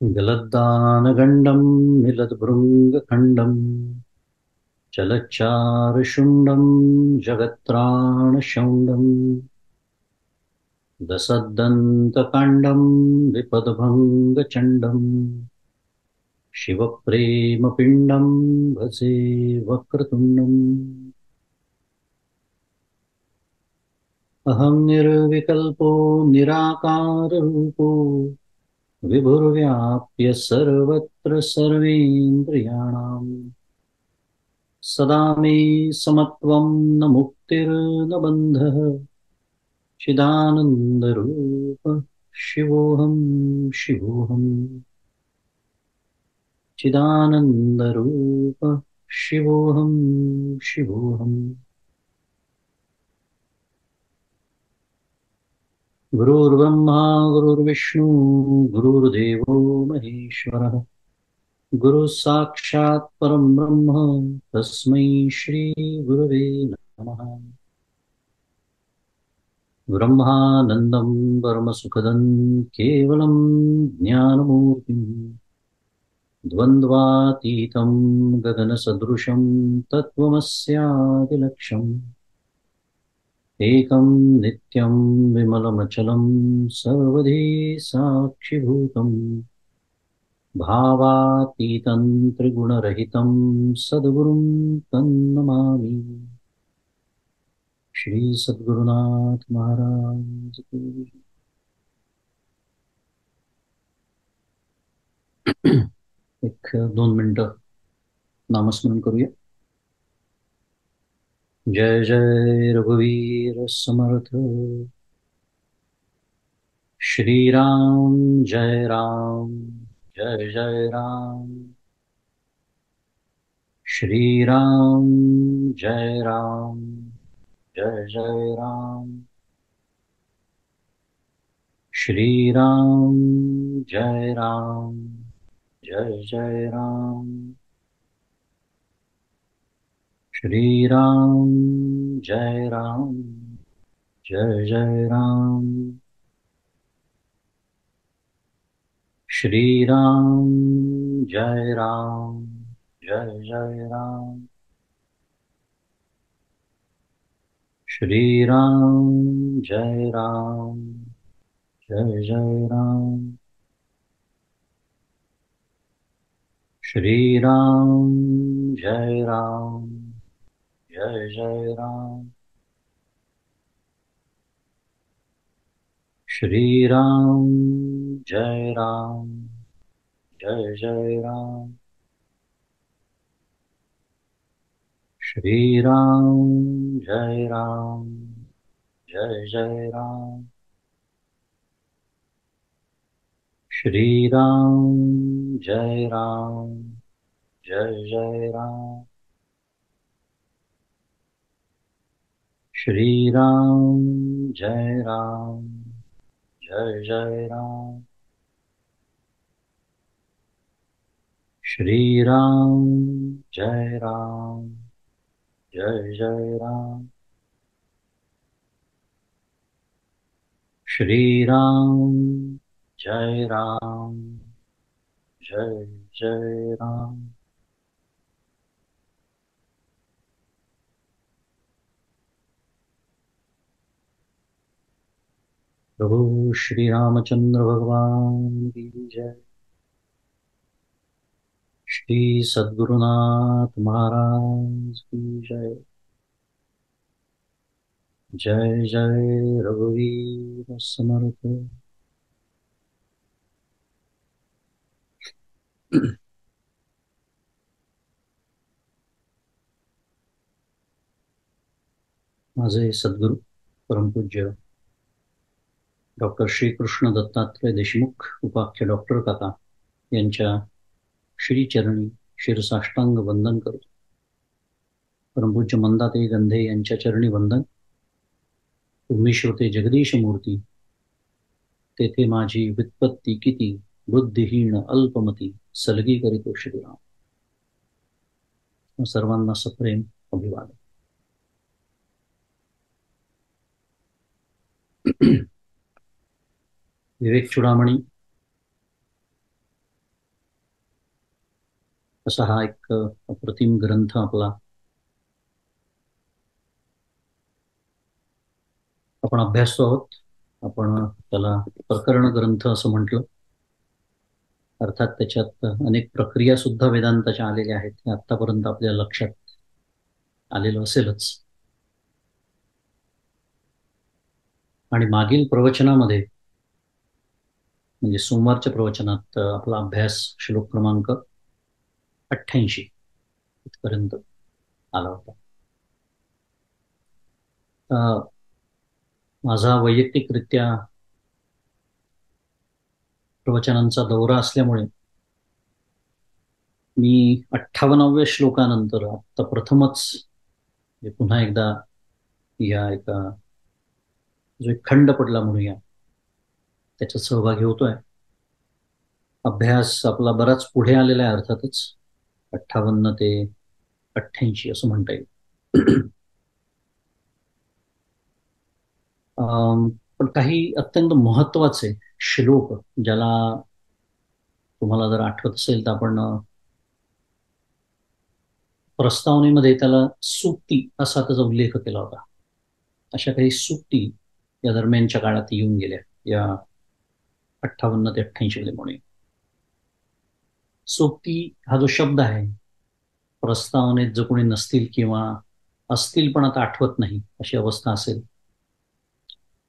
गलद्दानगण्डं मिलद्भृङ्गखण्डं चलच्चारुशुण्डं जगत्त्राणशौण्डं दशद्दन्तकाण्डं विपदभङ्गचण्डं शिवप्रेमपिण्डं भजे वक्रतुण्डम् अहं निर्विकल्पो निराकाररूपो विभुर्व्याप्य सर्वत्र सर्वेन्द्रियाणां सदा मे समत्वं न मुक्तिर्न बन्धः चिदानन्दरूप शिवोऽहं शिवोऽहं चिदानन्दरूप शिवोऽहं शिवोऽहम् गुरुर्ब्रह्मा गुरुर्विष्णु गुरुर्देवो महेश्वरः गुरुः साक्षात् परं ब्रह्म तस्मै श्रीगुरवे नमः। ब्रह्मानन्दं परमसुखदं केवलं ज्ञानमूर्तिं द्वन्द्वातीतं गगनसदृशं तत्त्वमस्यादिलक्ष्यम् एकं नित्यं विमलमचलं सर्वधी साक्षिभूतं भावातीतं त्रिगुणरहितं सद्गुरुं तन्नमामि। श्री सद्गुरुनाथ महाराज की। एक 2 मिनिट नामस्मरण करूया। जय जय रघुवीर समर्थ श्री राम जय राम जय जय राम श्री राम जय राम जय जय राम श्री राम जय राम जय जय राम श्री राम जय राम जय जय राम श्री राम जय राम जय जय राम श्री राम जय राम जय जय राम श्री राम जय राम जय जय राम श्री राम जय राम जय जय राम श्री राम जय राम जय जय राम श्री राम जय राम जय जय राम श्री राम जय राम जय जय राम श्री राम जय राम जय जय राम श्री राम जय राम जय जय राम। प्रभु श्री रामचंद्र भगवान की जय। श्री सद्गुरुनाथ महाराज की जय। जय जय रघुवीर समर्थ। माझे सद्गुरु परमपूज्य डॉक्टर श्रीकृष्ण दत्तात्रय देशमुख उपाख्य डॉक्टर काका यांच्या श्रीचरणी शिरसाष्टांग वंदन करतो। परमपूज्य मंदाते गंधे यांच्या चरणी वंदन। तुम्ही श्रोते जगदीश मूर्ती तेथे माझी व्युत्पत्ती किती बुद्धिहीन अल्पमती सलगी करीतो श्रीराम। सर्वांना सप्रेम अभिवादन। विवेक चुडामणी असा हा एक अप्रतिम ग्रंथ आपला आपण अभ्यासतो आहोत. आपण त्याला प्रकरण ग्रंथ असं म्हटलं. अर्थात त्याच्यात अनेक प्रक्रिया सुद्धा वेदांताच्या आलेल्या आहेत, हे आत्तापर्यंत आपल्या लक्षात आलेलं असेलच. आणि मागील प्रवचनामध्ये म्हणजे सोमवारच्या प्रवचनात आपला अभ्यास श्लोक क्रमांक 88 इथपर्यंत आला होता. माझा वैयक्तिकरित्या प्रवचनांचा दौरा असल्यामुळे मी 58व्या श्लोकानंतर आता प्रथमच पुन्हा एकदा या एका जो एक खंड पडला म्हणूया त्याच्यात सहभागी होतोय. अभ्यास आपला बराच पुढे आलेला आहे अर्थातच, 58 ते 88 असं म्हणता येईल. पण काही अत्यंत महत्वाचे श्लोक ज्याला तुम्हाला जर आठवत असेल तर आपण प्रस्तावनेमध्ये त्याला सूक्ती असा त्याचा उल्लेख केला होता. अशा काही सूक्ती या दरम्यानच्या काळात येऊन गेल्या या 58 ते 88 मध्ये. म्हणून सूक्ती हा जो शब्द आहे, प्रस्तावनेत जो कोणी नसतील किंवा असतील पण आता आठवत नाही अशी अवस्था असेल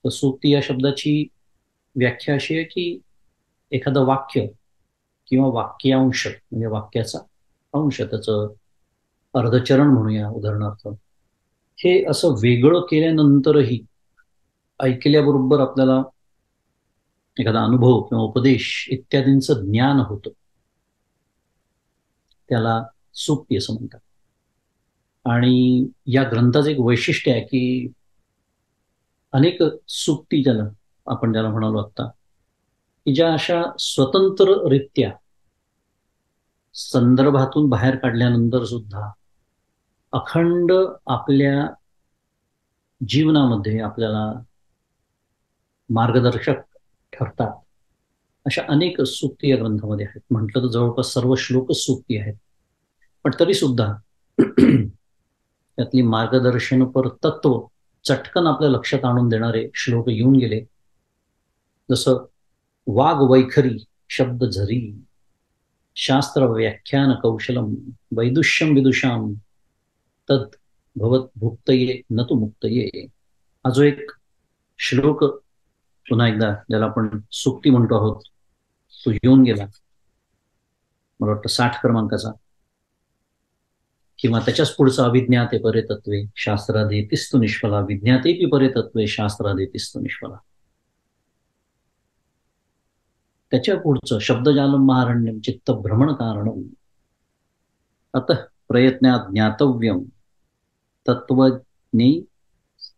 तर सूक्ती या शब्दाची व्याख्या अशी आहे की एखादं वाक्य किंवा वाक्यांश म्हणजे वाक्याचा अंश, त्याचं अर्धचरण म्हणूया उदाहरणार्थ, हे असं वेगळं केल्यानंतरही ऐकल्याबरोबर आपल्याला एखादा अनुभव किंवा उपदेश इत्यादींचं ज्ञान होतं, त्याला सूक्ती असं म्हणतात. आणि या ग्रंथाचं एक वैशिष्ट्य आहे की अनेक सूक्ती ज्याला म्हणालो आता, की ज्या अशा स्वतंत्ररित्या संदर्भातून बाहेर काढल्यानंतर सुद्धा अखंड आपल्या जीवनामध्ये आपल्याला मार्गदर्शक ठरतात. अशा अनेक सूक्ती या ग्रंथामध्ये आहेत. म्हटलं तर जवळपास सर्व श्लोकच सूक्ती आहेत, पण तरी सुद्धा त्यातली मार्गदर्शनपर तत्व चटकन आपल्या लक्षात आणून देणारे श्लोक येऊन गेले. जसं वाघ वैखरी शब्द झरी, शास्त्र व्याख्यान कौशलम, वैदुष्यम विदुषाम तद भवत भुक्तये न तु मुक्तये. हा जो एक श्लोक पुन्हा एकदा ज्याला आपण सूक्ती म्हणतो आहोत तो येऊन गेला. मला वाटतं 60 क्रमांकाचा किंवा त्याच्याच पुढचा अविज्ञाते परे तत्वे शास्त्रादेतिस्तु निष्फला, विज्ञातेपि परे तत्वे शास्त्रादेतिस्तु निष्फला. त्याच्या पुढचं शब्दजालम महारण्यम चित्त भ्रमण कारणम अतः प्रयत्नात ज्ञातव्यम तत्वज्ञे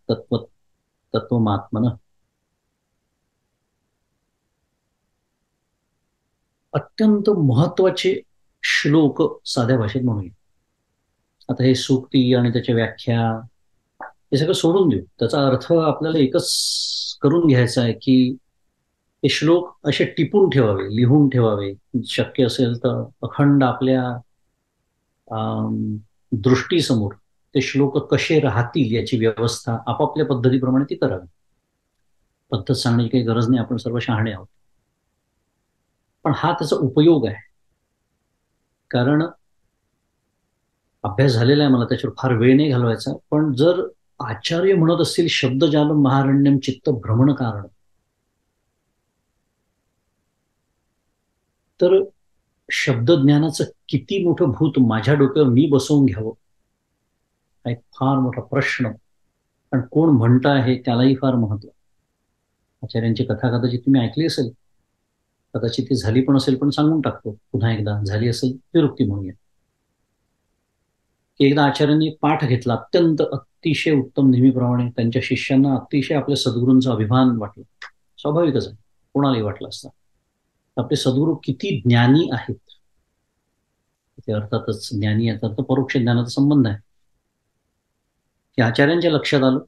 तत्व तत्वमात्मन. अत्यंत महत्वाचे श्लोक साध्या भाषेत म्हणूया. आता हे सूक्ती आणि त्याच्या व्याख्या हे सगळं सोडून देऊ. त्याचा अर्थ आपल्याला एकच करून घ्यायचा आहे की हे श्लोक असे टिपून ठेवावे, लिहून ठेवावे, शक्य असेल तर अखंड आपल्या दृष्टीसमोर ते श्लोक कसे राहतील याची व्यवस्था आपापल्या पद्धतीप्रमाणे ती करावी. पद्धत सांगण्याची काही गरज नाही, आपण सर्व शहाणे आहोत. पण हा त्याचा उपयोग आहे, कारण अभ्यास झालेला आहे, मला त्याच्यावर फार वेळ नाही घालवायचा. पण जर आचार्य म्हणत असतील शब्दजालम महारण्यम चित्त भ्रमण कारण, तर शब्दज्ञानाचं किती मोठं भूत माझ्या डोक्यावर मी बसवून घ्यावं हा एक फार मोठा प्रश्न. पण कोण म्हणत आहे त्यालाही फार महत्व. आचार्यांची कथा कदाचित तुम्ही ऐकली असेल, कदाचित ती झाली पण असेल, पण सांगून टाकतो पुन्हा एकदा, झाली असेल निरुक्ती म्हणूया. की एकदा आचार्यांनी पाठ घेतला, अत्यंत अतिशय उत्तम, नेहमीप्रमाणे त्यांच्या शिष्यांना अतिशय आपल्या सद्गुरूंचा अभिमान वाटला. स्वाभाविकच आहे, कोणालाही वाटलं असतं. आपले सद्गुरू किती ज्ञानी आहेत. ते अर्थातच ज्ञानी याचा अर्थ परोक्ष ज्ञानाचा संबंध आहे. की आचार्यांच्या लक्षात आलं,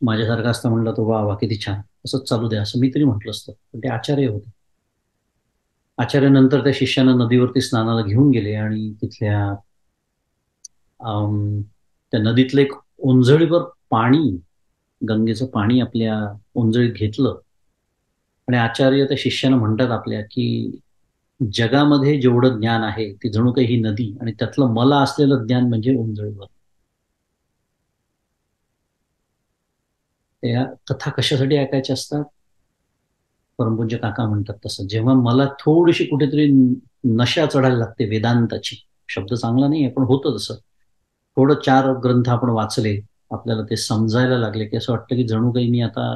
माझ्यासारखा असता म्हणलं तो वा वा किती छान, असंच चालू द्या असं मी तरी म्हटलं असतं, पण ते आचार्य होते. आचार्यानंतर त्या शिष्यानं नदीवरती स्नानाला घेऊन गेले आणि तिथल्या अम, त्या नदीतलं एक ओंजळीवर पाणी, गंगेचं पाणी आपल्या ओंजळीत घेतलं आणि आचार्य त्या शिष्यानं म्हणतात आपल्या की जगामध्ये जेवढं ज्ञान आहे ती जणू काही ही नदी आणि त्यातलं मला असलेलं ज्ञान म्हणजे ओंजळीवर. त्या कथा कशासाठी ऐकायच्या असतात? परमपूज्य काका म्हणतात तसं, जेव्हा मला थोडीशी कुठेतरी नशा चढायला लागते वेदांताची, शब्द चांगला नाही आहे पण होतं तसं, थोडं चार ग्रंथ आपण वाचले, आपल्याला ते समजायला लागले की असं वाटतं की जणू काही मी आता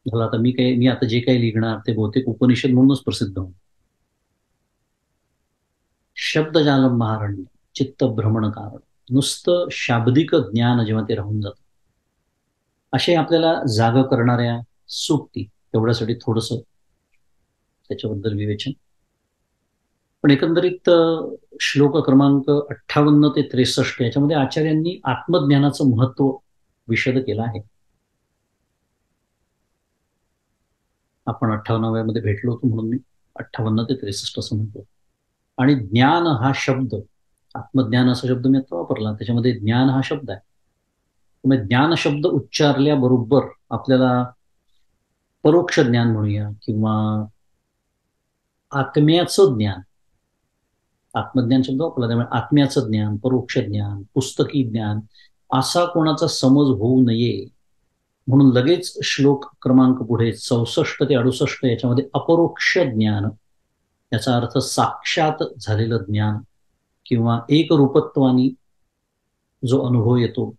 झालं, आता मी आता जे काही लिहिणार ते बहुतेक उपनिषद म्हणूनच प्रसिद्ध होईल. शब्दजालम महारण्य चित्त भ्रमण कारण, नुसतं शाब्दिक ज्ञान जेव्हा ते राहून जातं, असे आपल्याला जाग करणाऱ्या सूक्ती, तेवढ्यासाठी थोडस त्याच्याबद्दल विवेचन. पण एकंदरीत श्लोक क्रमांक 58 ते 63 याच्यामध्ये आचार्यांनी आत्मज्ञानाचं महत्व विशद केलं आहे. आपण 58व्या भेटलो होतो म्हणून मी 58 ते 63 असं म्हणतो. आणि ज्ञान हा शब्द, आत्मज्ञान असा शब्द मी आता वापरला, त्याच्यामध्ये ज्ञान हा शब्द आहे. त्यामुळे ज्ञान शब्द उच्चारल्याबरोबर आपल्याला परोक्ष ज्ञान म्हणूया किंवा आत्म्याचं ज्ञान, आत्मज्ञान शब्द वापरला, त्यामुळे आत्म्याचं ज्ञान, परोक्ष ज्ञान, पुस्तकी ज्ञान असा कोणाचा समज होऊ नये म्हणून लगेच श्लोक क्रमांक पुढे 64 ते 68 याच्यामध्ये अपरोक्ष ज्ञान, याचा अर्थ साक्षात झालेलं ज्ञान किंवा एकरूपत्वानी जो अनुभव येतो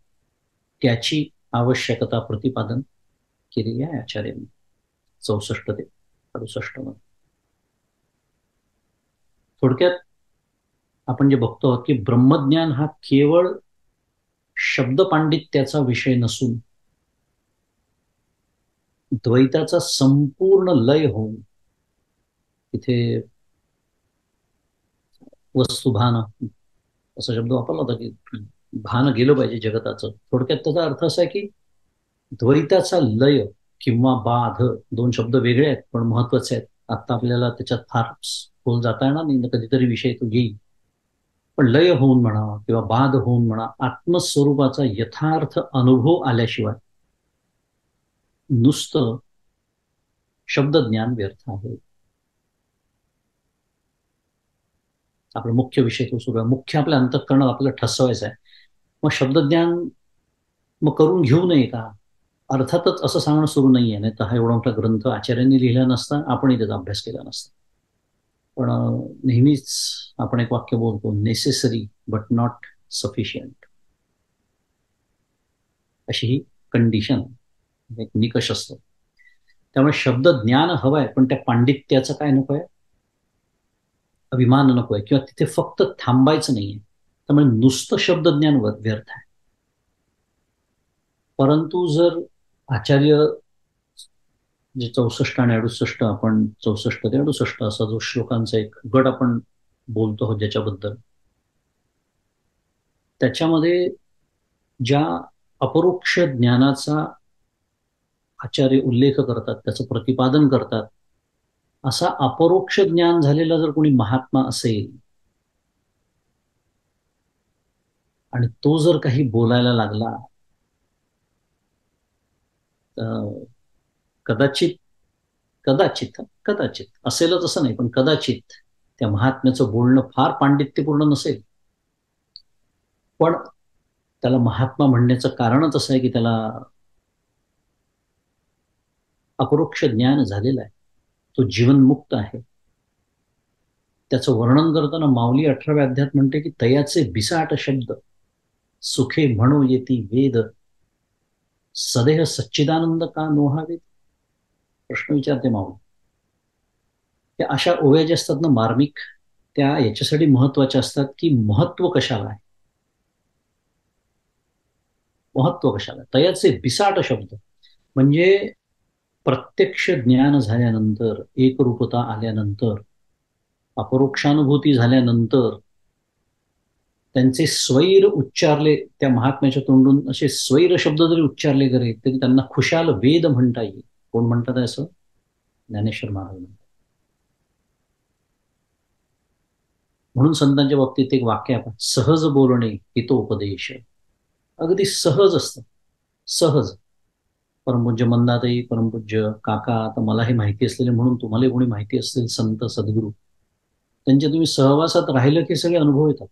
त्याची आवश्यकता प्रतिपादन केलेली आहे आचार्यांनी 64 ते 68 मध्ये. थोडक्यात आपण जे बघतो की ब्रह्मज्ञान हा केवळ शब्द पांडित्याचा विषय नसून द्वैताचा संपूर्ण लय होऊन तिथे वस्तुभान असा शब्द वापरला होता की भान गेलं पाहिजे जगताचं. थोडक्यात त्याचा अर्थ असा आहे की द्वैताचा लय किंवा बाध, दोन शब्द वेगळे आहेत पण महत्वाचे आहेत. आता आपल्याला त्याच्यात फार खोल जाता येणार नाही, कधीतरी विषय तो घेईल. पण लय होऊन म्हणा किंवा बाध होऊन म्हणा, आत्मस्वरूपाचा यथार्थ अनुभव आल्याशिवाय नुसतं शब्दज्ञान व्यर्थ आहे. आपला मुख्य विषय तो सुरू आहे. मुख्य आपल्या अंतःकरणात आपल्याला ठसवायचं आहे. मग शब्दज्ञान मग करून घेऊ नये का? अर्थातच असं सांगणं सुरू नाहीये, नाही तर हा एवढा मोठा ग्रंथ आचार्यांनी लिहिला नसता, आपणही त्याचा अभ्यास केला नसता. पण नेहमीच आपण एक वाक्य बोलतो, नेसेसरी बट नॉट सफिशियंट, अशी ही कंडिशन, एक निकष असतो. त्यामुळे शब्द ज्ञान हवंय पण त्या पांडित्याचं काय नकोय, अभिमान नकोय किंवा तिथे फक्त थांबायचं नाहीये. त्यामुळे नुसतं शब्दज्ञान व्यर्थ आहे. परंतु जर आचार्य जे 64 आणि 68, आपण 64 ते 68 असा जो श्लोकांचा एक गट आपण बोलतो आहोत ज्याच्याबद्दल, त्याच्यामध्ये ज्या अपरोक्ष ज्ञानाचा आचार्य उल्लेख करतात, त्याचं प्रतिपादन करतात, असा अपरोक्ष ज्ञान झालेला जर कोणी महात्मा असेल आणि तो जर काही बोलायला लागला तर कदाचित कदाचित कदाचित असेलच असं नाही, पण कदाचित त्या महात्म्याचं बोलणं फार पांडित्यपूर्ण नसेल, पण त्याला महात्मा म्हणण्याचं कारणच असं आहे की त्याला अपरोक्ष ज्ञान झालेलं आहे, तो जीवनमुक्त आहे. त्याचं वर्णन करताना माऊली 18व्या अध्यायात म्हणते की तयाचे बिसाट शब्द सुखे म्हणू येती वेद, सदेह सच्चिदानंद का नोहावेत. प्रश्न विचारते माऊली. त्या अशा ओव्या ज्या असतात ना मार्मिक, त्या याच्यासाठी महत्वाच्या असतात की महत्व कशाला आहे, महत्व कशाला. तयाचे बिसाट शब्द म्हणजे प्रत्यक्ष ज्ञान झाल्यानंतर, एकरूपता आल्यानंतर, अपरोक्षानुभूती झाल्यानंतर त्यांचे स्वैर उच्चारले, त्या महात्म्याच्या तोंडून असे स्वैर शब्द जरी उच्चारले गेले तरी त्यांना खुशाल वेद म्हणता येईल. कोण म्हणतात असं? ज्ञानेश्वर महाराज म्हणतात. म्हणून संतांच्या बाबतीत एक वाक्य आहे, सहज बोलणे हितोपदेश. अगदी सहज असतं, सहज. परमपूज्य मंदाताई, परमपूज्य काका, आता मला हे माहिती असलेले, म्हणून तुम्हाला कोणी माहिती असतील संत सद्गुरू, त्यांच्या तुम्ही सहवासात राहिलं की सगळे अनुभव येतात.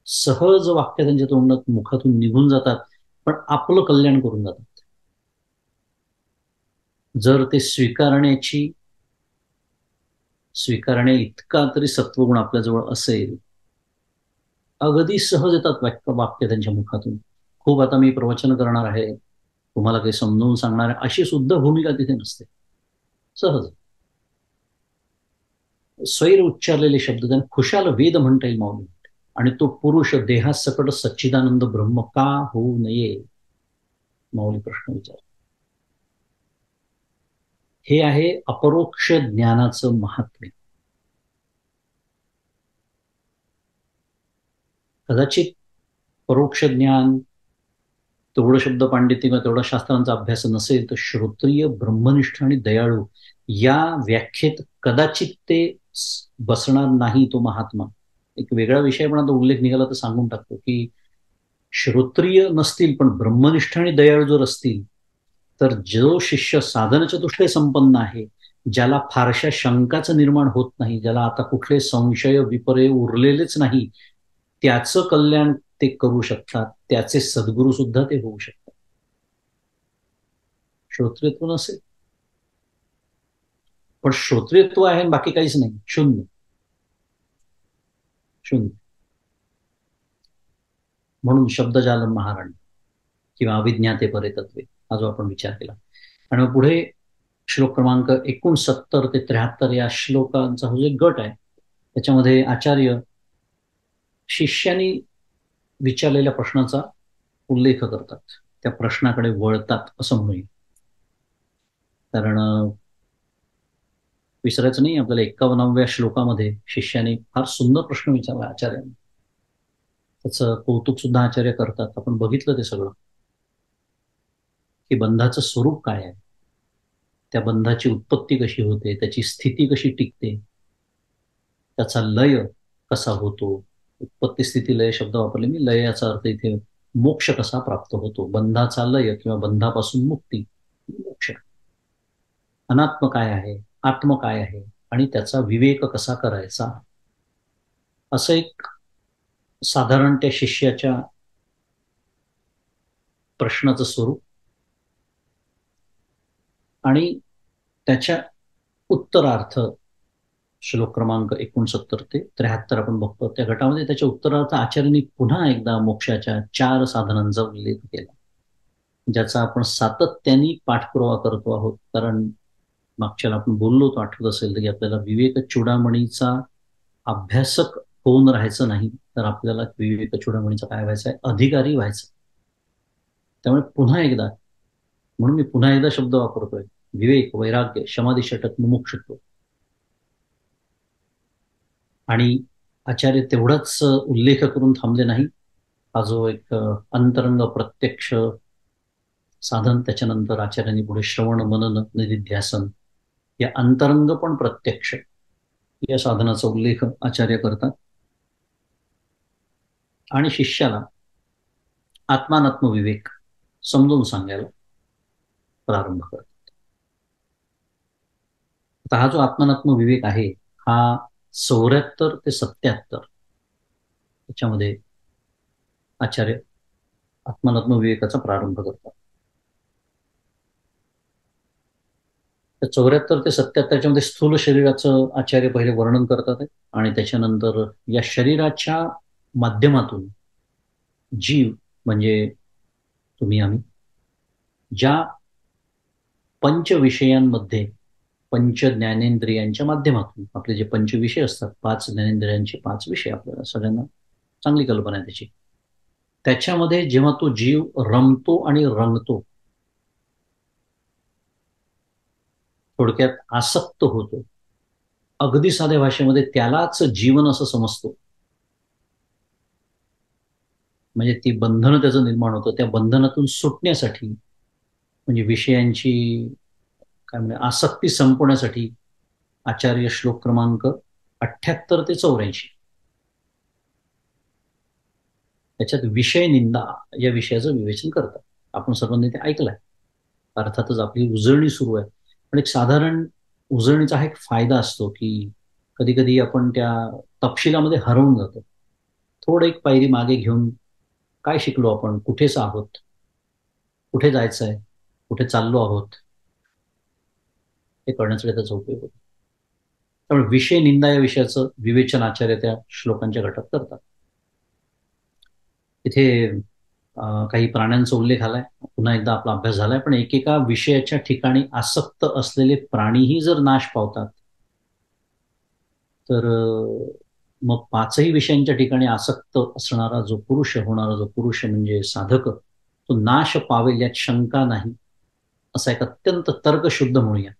सहज वाक्य त्यांच्या तोंडात मुखातून निघून जातात, पण आपलं कल्याण करून जातात. जर ते स्वीकारणे इतका तरी सत्वगुण आपल्याजवळ असेल, अगदी सहज येतात वाक्य त्यांच्या मुखातून. खूप आता मी प्रवचन करणार आहे, तुम्हाला काही समजावून सांगणार आहे, अशी सुद्धा भूमिका तिथे नसते. सहज स्वैर उच्चारलेले शब्द, त्यांना खुशाल वेद म्हणता येईल माऊली. आणि तो पुरुष देहासकट सच्चिदानंद ब्रह्म का होऊ नये, माऊली प्रश्न विचार. हे आहे अपरोक्ष ज्ञानाचं महात्म्य. कदाचित परोक्ष ज्ञान, तेवढं शब्द पांडित्य किंवा तेवढा शास्त्रांचा अभ्यास नसेल, तर श्रोत्रिय, ब्रह्मनिष्ठ आणि दयाळू या व्याख्येत कदाचित ते बसणार नाही तो महात्मा. एक वेगळा विषय पण आता उल्लेख निघाला तर सांगून टाकतो की श्रोत्रिय नसतील पण ब्रह्मनिष्ठ आणि दयाळू जर असतील, तर जो शिष्य साधन चतुष्टय संपन्न आहे, ज्याला फारशा शंकाचं निर्माण होत नाही, ज्याला आता कुठले संशय विपर्य उरलेलेच नाही, त्याचं कल्याण ते करू शकतात, त्याचे सद्गुरू सुद्धा ते होऊ शकतात. श्रोत्रियत्व नसेल, पण श्रोत्रियत्व आहे बाकी काहीच नाही, शून्य शून्य. म्हणून शब्दजाल महाराणी किंवा अभिज्ञाते परे तत्वे हा जो आपण विचार केला. आणि मग पुढे श्लोक क्रमांक 69 ते 73 या श्लोकांचा जो एक गट आहे, त्याच्यामध्ये आचार्य शिष्यानी विचारलेल्या प्रश्नाचा उल्लेख करतात, त्या प्रश्नाकडे वळतात असं म्हणूया. कारण विसरायचं नाही आपल्याला, 51व्या श्लोकामध्ये शिष्याने फार सुंदर प्रश्न विचारला आचार्याने. त्याचं कौतुक सुद्धा आचार्य करतात. आपण बघितलं ते सगळं, की बंधाचं स्वरूप काय आहे, त्या बंधाची उत्पत्ती कशी होते, त्याची स्थिती कशी टिकते, त्याचा लय कसा होतो. उत्पत्ती स्थिती लय शब्द वापरले मी. लय याचा अर्थ इथे मोक्ष कसा प्राप्त होतो. बंधाचा लय किंवा बंधापासून मुक्ती, मोक्ष. अनात्म काय आहे, आत्म काय आहे, आणि त्याचा विवेक कसा करायचा, असं एक साधारण त्या शिष्याच्या प्रश्नाचं स्वरूप. आणि त्याच्या उत्तरार्थ श्लोक क्रमांक 69 ते 73 आपण बघतो. त्या गटामध्ये त्याच्या उत्तरार्थ आचार्यांनी पुन्हा एकदा मोक्षाच्या 4 साधनांचा उल्लेख केला, ज्याचा आपण सातत्याने पाठपुरावा करतो आहोत. कारण मागच्याला आपण बोललो होतो, आठवत असेल तर, की आपल्याला विवेक चूडामणीचा अभ्यासक होऊन राहायचं नाही, तर आपल्याला विवेक चूडामणीचा काय व्हायचं आहे, अधिकारी व्हायचं. त्यामुळे पुन्हा एकदा, म्हणून मी पुन्हा एकदा शब्द वापरतोय, विवेक, वैराग्य, समाधी, षटक, मुमुक्षुत्व. आणि आचार्य तेवढाच उल्लेख करून थांबले नाही. हा जो एक अंतरंग प्रत्यक्ष साधन, त्याच्यानंतर आचार्यांनी पुढे श्रवण, मनन, निधिध्यासन या अंतरंग पण प्रत्यक्ष या साधनाचा उल्लेख आचार्य करतात. आणि शिष्याला आत्मानात्म विवेक समजून सांगायला प्रारंभ करतात. आता हा जो आत्मानात्म विवेक आहे, हा 74 ते 77 त्याच्यामध्ये आचार्य आत्मानात्म विवेकाचा प्रारंभ करतात. 74 ते 77 मध्ये स्थूल शरीराचं आचार्य पहिले वर्णन करतात, आणि त्याच्यानंतर या शरीराच्या माध्यमातून जीव म्हणजे तुम्ही आम्ही, ज्या पंचविषयांमध्ये, पंच ज्ञानेंद्रियांच्या माध्यमातून आपले जे पंचविषय असतात, 5 ज्ञानेंद्रियांचे 5 विषय, आपल्याला सगळ्यांना चांगली कल्पना आहे त्याची, त्याच्यामध्ये जेव्हा तो जीव रमतो आणि रंगतो, थोडक्यात आसक्त होतो, अगदी साध्या भाषेमध्ये त्यालाच जीवन असं समजतो. म्हणजे ती बंधनं त्याचं निर्माण होतं. त्या बंधनातून सुटण्यासाठी, म्हणजे विषयांची काय म्हणजे आसक्ती संपवण्यासाठी, आचार्य श्लोक क्रमांक 78 ते 84 त्याच्यात विषय निंदा या विषयाचं विवेचन करतात. आपण सर्वांनी ते ऐकलंय. अर्थातच आपली उजळणी सुरू आहे. पण एक साधारण उजळणीचा हा एक फायदा असतो, की कधी-कधी आपण त्या तपशिलामध्ये हरवून जातो. थोडं एक पायरी मागे घेऊन काय शिकलो आपण? कुठेच आहोत? कुठे जायचंय? कुठे चाललो आहोत? हे कळण्यासाठी त्याचा उपयोग होतो. त्यामुळे विषय निंदा या विषयाचं विवेचन आचार्य त्या श्लोकांच्या गटात करतात. इथे काही प्राण्यांचा उल्लेख आलाय. पुन्हा एकदा आपला अभ्यास झालाय. पण एकेका विषयाच्या ठिकाणी आसक्त असलेले प्राणीही जर नाश पावतात, तर मग पाचही विषयांच्या ठिकाणी आसक्त असणारा जो पुरुष, होणारा जो पुरुष म्हणजे साधक, तो नाश पावेल यात शंका नाही, असा एक अत्यंत तर्कशुद्ध म्हणूया.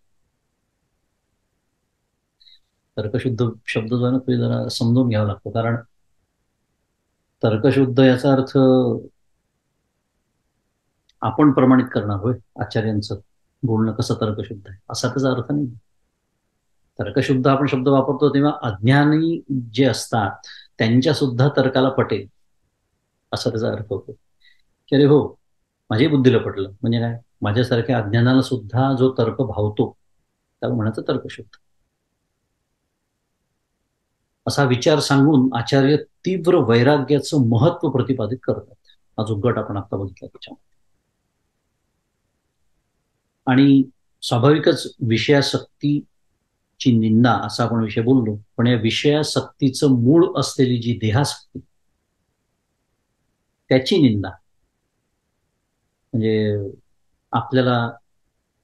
तर्कशुद्ध शब्द जो आहे ना, तो जरा समजून घ्यावा लागतो. कारण तर्कशुद्ध याचा अर्थ आपण प्रमाणित करणार होय आचार्यांचं बोलणं कसं तर्कशुद्ध आहे, असा त्याचा अर्थ नाही. तर्कशुद्ध आपण शब्द वापरतो तेव्हा अज्ञानी जे असतात त्यांच्या सुद्धा तर्काला पटेल असा त्याचा अर्थ होतो. की अरे हो, माझ्याही बुद्धीला पटलं. म्हणजे काय, माझ्यासारख्या अज्ञानाला सुद्धा जो तर्क भावतो त्याला म्हणायचं तर्कशुद्ध. असा विचार सांगून आचार्य तीव्र वैराग्याचं महत्व प्रतिपादित करतात. हा जो गट आपण आता बघितला त्याच्यामध्ये. आणि स्वाभाविकच विषयासक्तीची निंदा असा आपण विषय बोललो, पण या विषयासक्तीचं मूळ असलेली जी देहासक्ती त्याची निंदा म्हणजे आपल्याला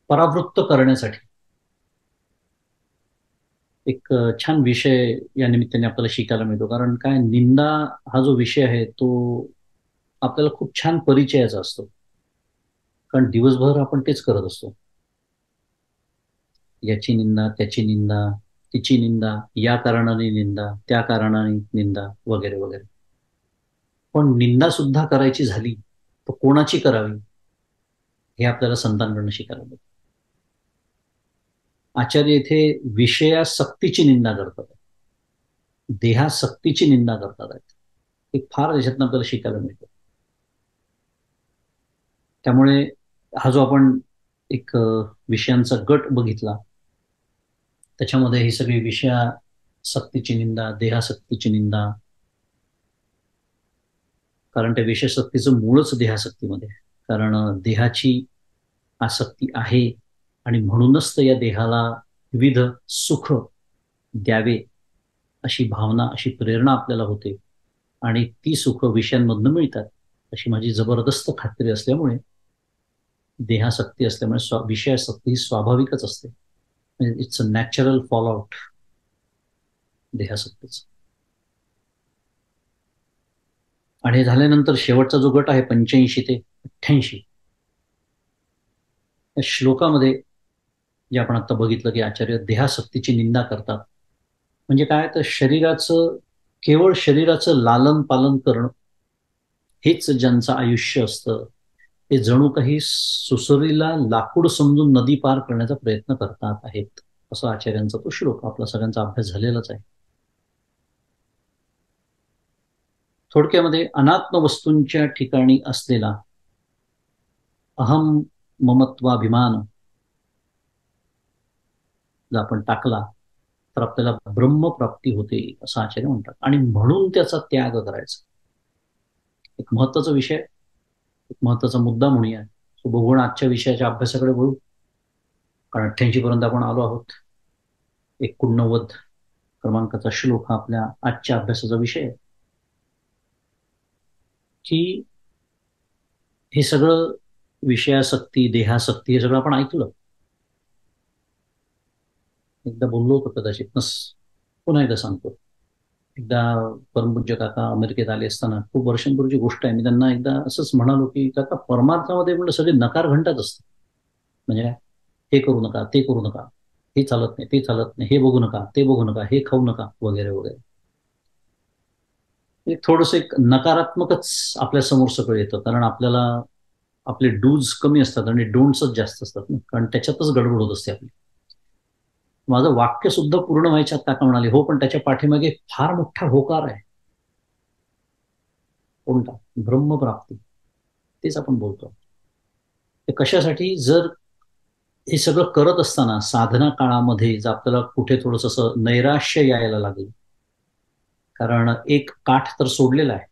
परावृत्त करण्यासाठी एक छान विषय या निमित्ताने आपल्याला शिकायला मिळतो. कारण काय, निंदा हा जो विषय आहे तो आपल्याला खूप छान परिचयाचा असतो. कारण दिवसभर आपण तेच करत असतो. याची निंदा, त्याची निंदा, तिची निंदा, या कारणाने निंदा, त्या कारणाने निंदा वगैरे वगैरे. पण निंदा सुद्धा करायची झाली तर कोणाची करावी हे आपल्याला संतांकडून शिकायला मिळतं. आचार्य येथे विषयासक्तीची निंदा करतात, देहासक्तीची निंदा करतात आहेत. हे फार याच्यातनं आपल्याला शिकायला मिळतं. त्यामुळे हा जो आपण एक विषयांचा गट बघितला त्याच्यामध्ये ही सगळी विषयासक्तीची निंदा, देहासक्तीची निंदा, कारण त्या विषयासक्तीचं मूळच देहासक्तीमध्ये आहे. कारण देहाची आसक्ती आहे आणि म्हणूनच तर या देहाला विविध सुख द्यावे अशी भावना, अशी प्रेरणा आपल्याला होते आणि ती सुख विषयांमधनं मिळतात अशी माझी जबरदस्त खात्री असल्यामुळे देहासक्ती असल्यामुळे विषयासक्ती ही स्वाभाविकच असते. म्हणजे it's a natural fallout देहासक्तीच. आणि हे झाल्यानंतर शेवटचा जो गट आहे 85 ते 88 या श्लोकामध्ये जे आपण आता बघितलं की आचार्य देहासक्तीची निंदा करतात. म्हणजे काय, तर शरीराचं, केवळ शरीराचं लालन पालन करणं हेच ज्यांचं आयुष्य असतं ते जणू काही सुसरीला लाकूड समजून नदी पार करण्याचा प्रयत्न करतात आहेत, असा आचार्यांचा तो श्लोक आपला सगळ्यांचा अभ्यास झालेलाच आहे. थोडक्यामध्ये अनात्म वस्तूंच्या ठिकाणी असलेला अहम ममत्वाभिमान जर आपण टाकला तर आपल्याला ब्रह्मप्राप्ती होते असं आचार्य म्हणतात. आणि म्हणून त्याचा त्याग करायचा एक महत्वाचा विषय, एक महत्वाचा मुद्दा म्हणूया. तो बघून आजच्या विषयाच्या अभ्यासाकडे वळू. कारण 88 पर्यंत आपण आलो आहोत. 89 क्रमांकाचा श्लोक हा आपल्या आजच्या अभ्यासाचा विषय आहे. की हे सगळं विषयासक्ती, देहासक्ती हे सगळं आपण ऐकलं. एकदा बोललो होतो कदाचित, पुन्हा एकदा सांगतो. एकदा परमपूज्य काका अमेरिकेत आले असताना, खूप वर्षांपूर्वीची गोष्ट आहे, मी त्यांना एकदा असंच म्हणालो की काका, परमार्थामध्ये म्हणलं सगळे नकार घंटाच असतात. म्हणजे काय, हे करू नका, ते करू नका, हे चालत नाही, ते चालत नाही, हे बघू नका, ते बघू नका, हे खाऊ नका वगैरे वगैरे. एक थोडस एक नकारात्मकच आपल्या समोर सगळं येतं. कारण आपल्याला आपले डूज कमी असतात आणि डोंट्सच जास्त असतात ना, कारण त्याच्यातच गडबड होत असते आपली. माझं वाक्य सुद्धा पूर्ण व्हायच्या आत काका म्हणाले, हो पण त्याच्या पाठीमागे फार मोठा होकार आहे. कोणता? ब्रह्मप्राप्ती. तेच आपण बोलतो. ते कशासाठी? जर हे सगळं करत असताना साधना काळामध्ये जर आपल्याला कुठे थोडंसं असं नैराश्य यायला लागेल, कारण एक काठ तर सोडलेला आहे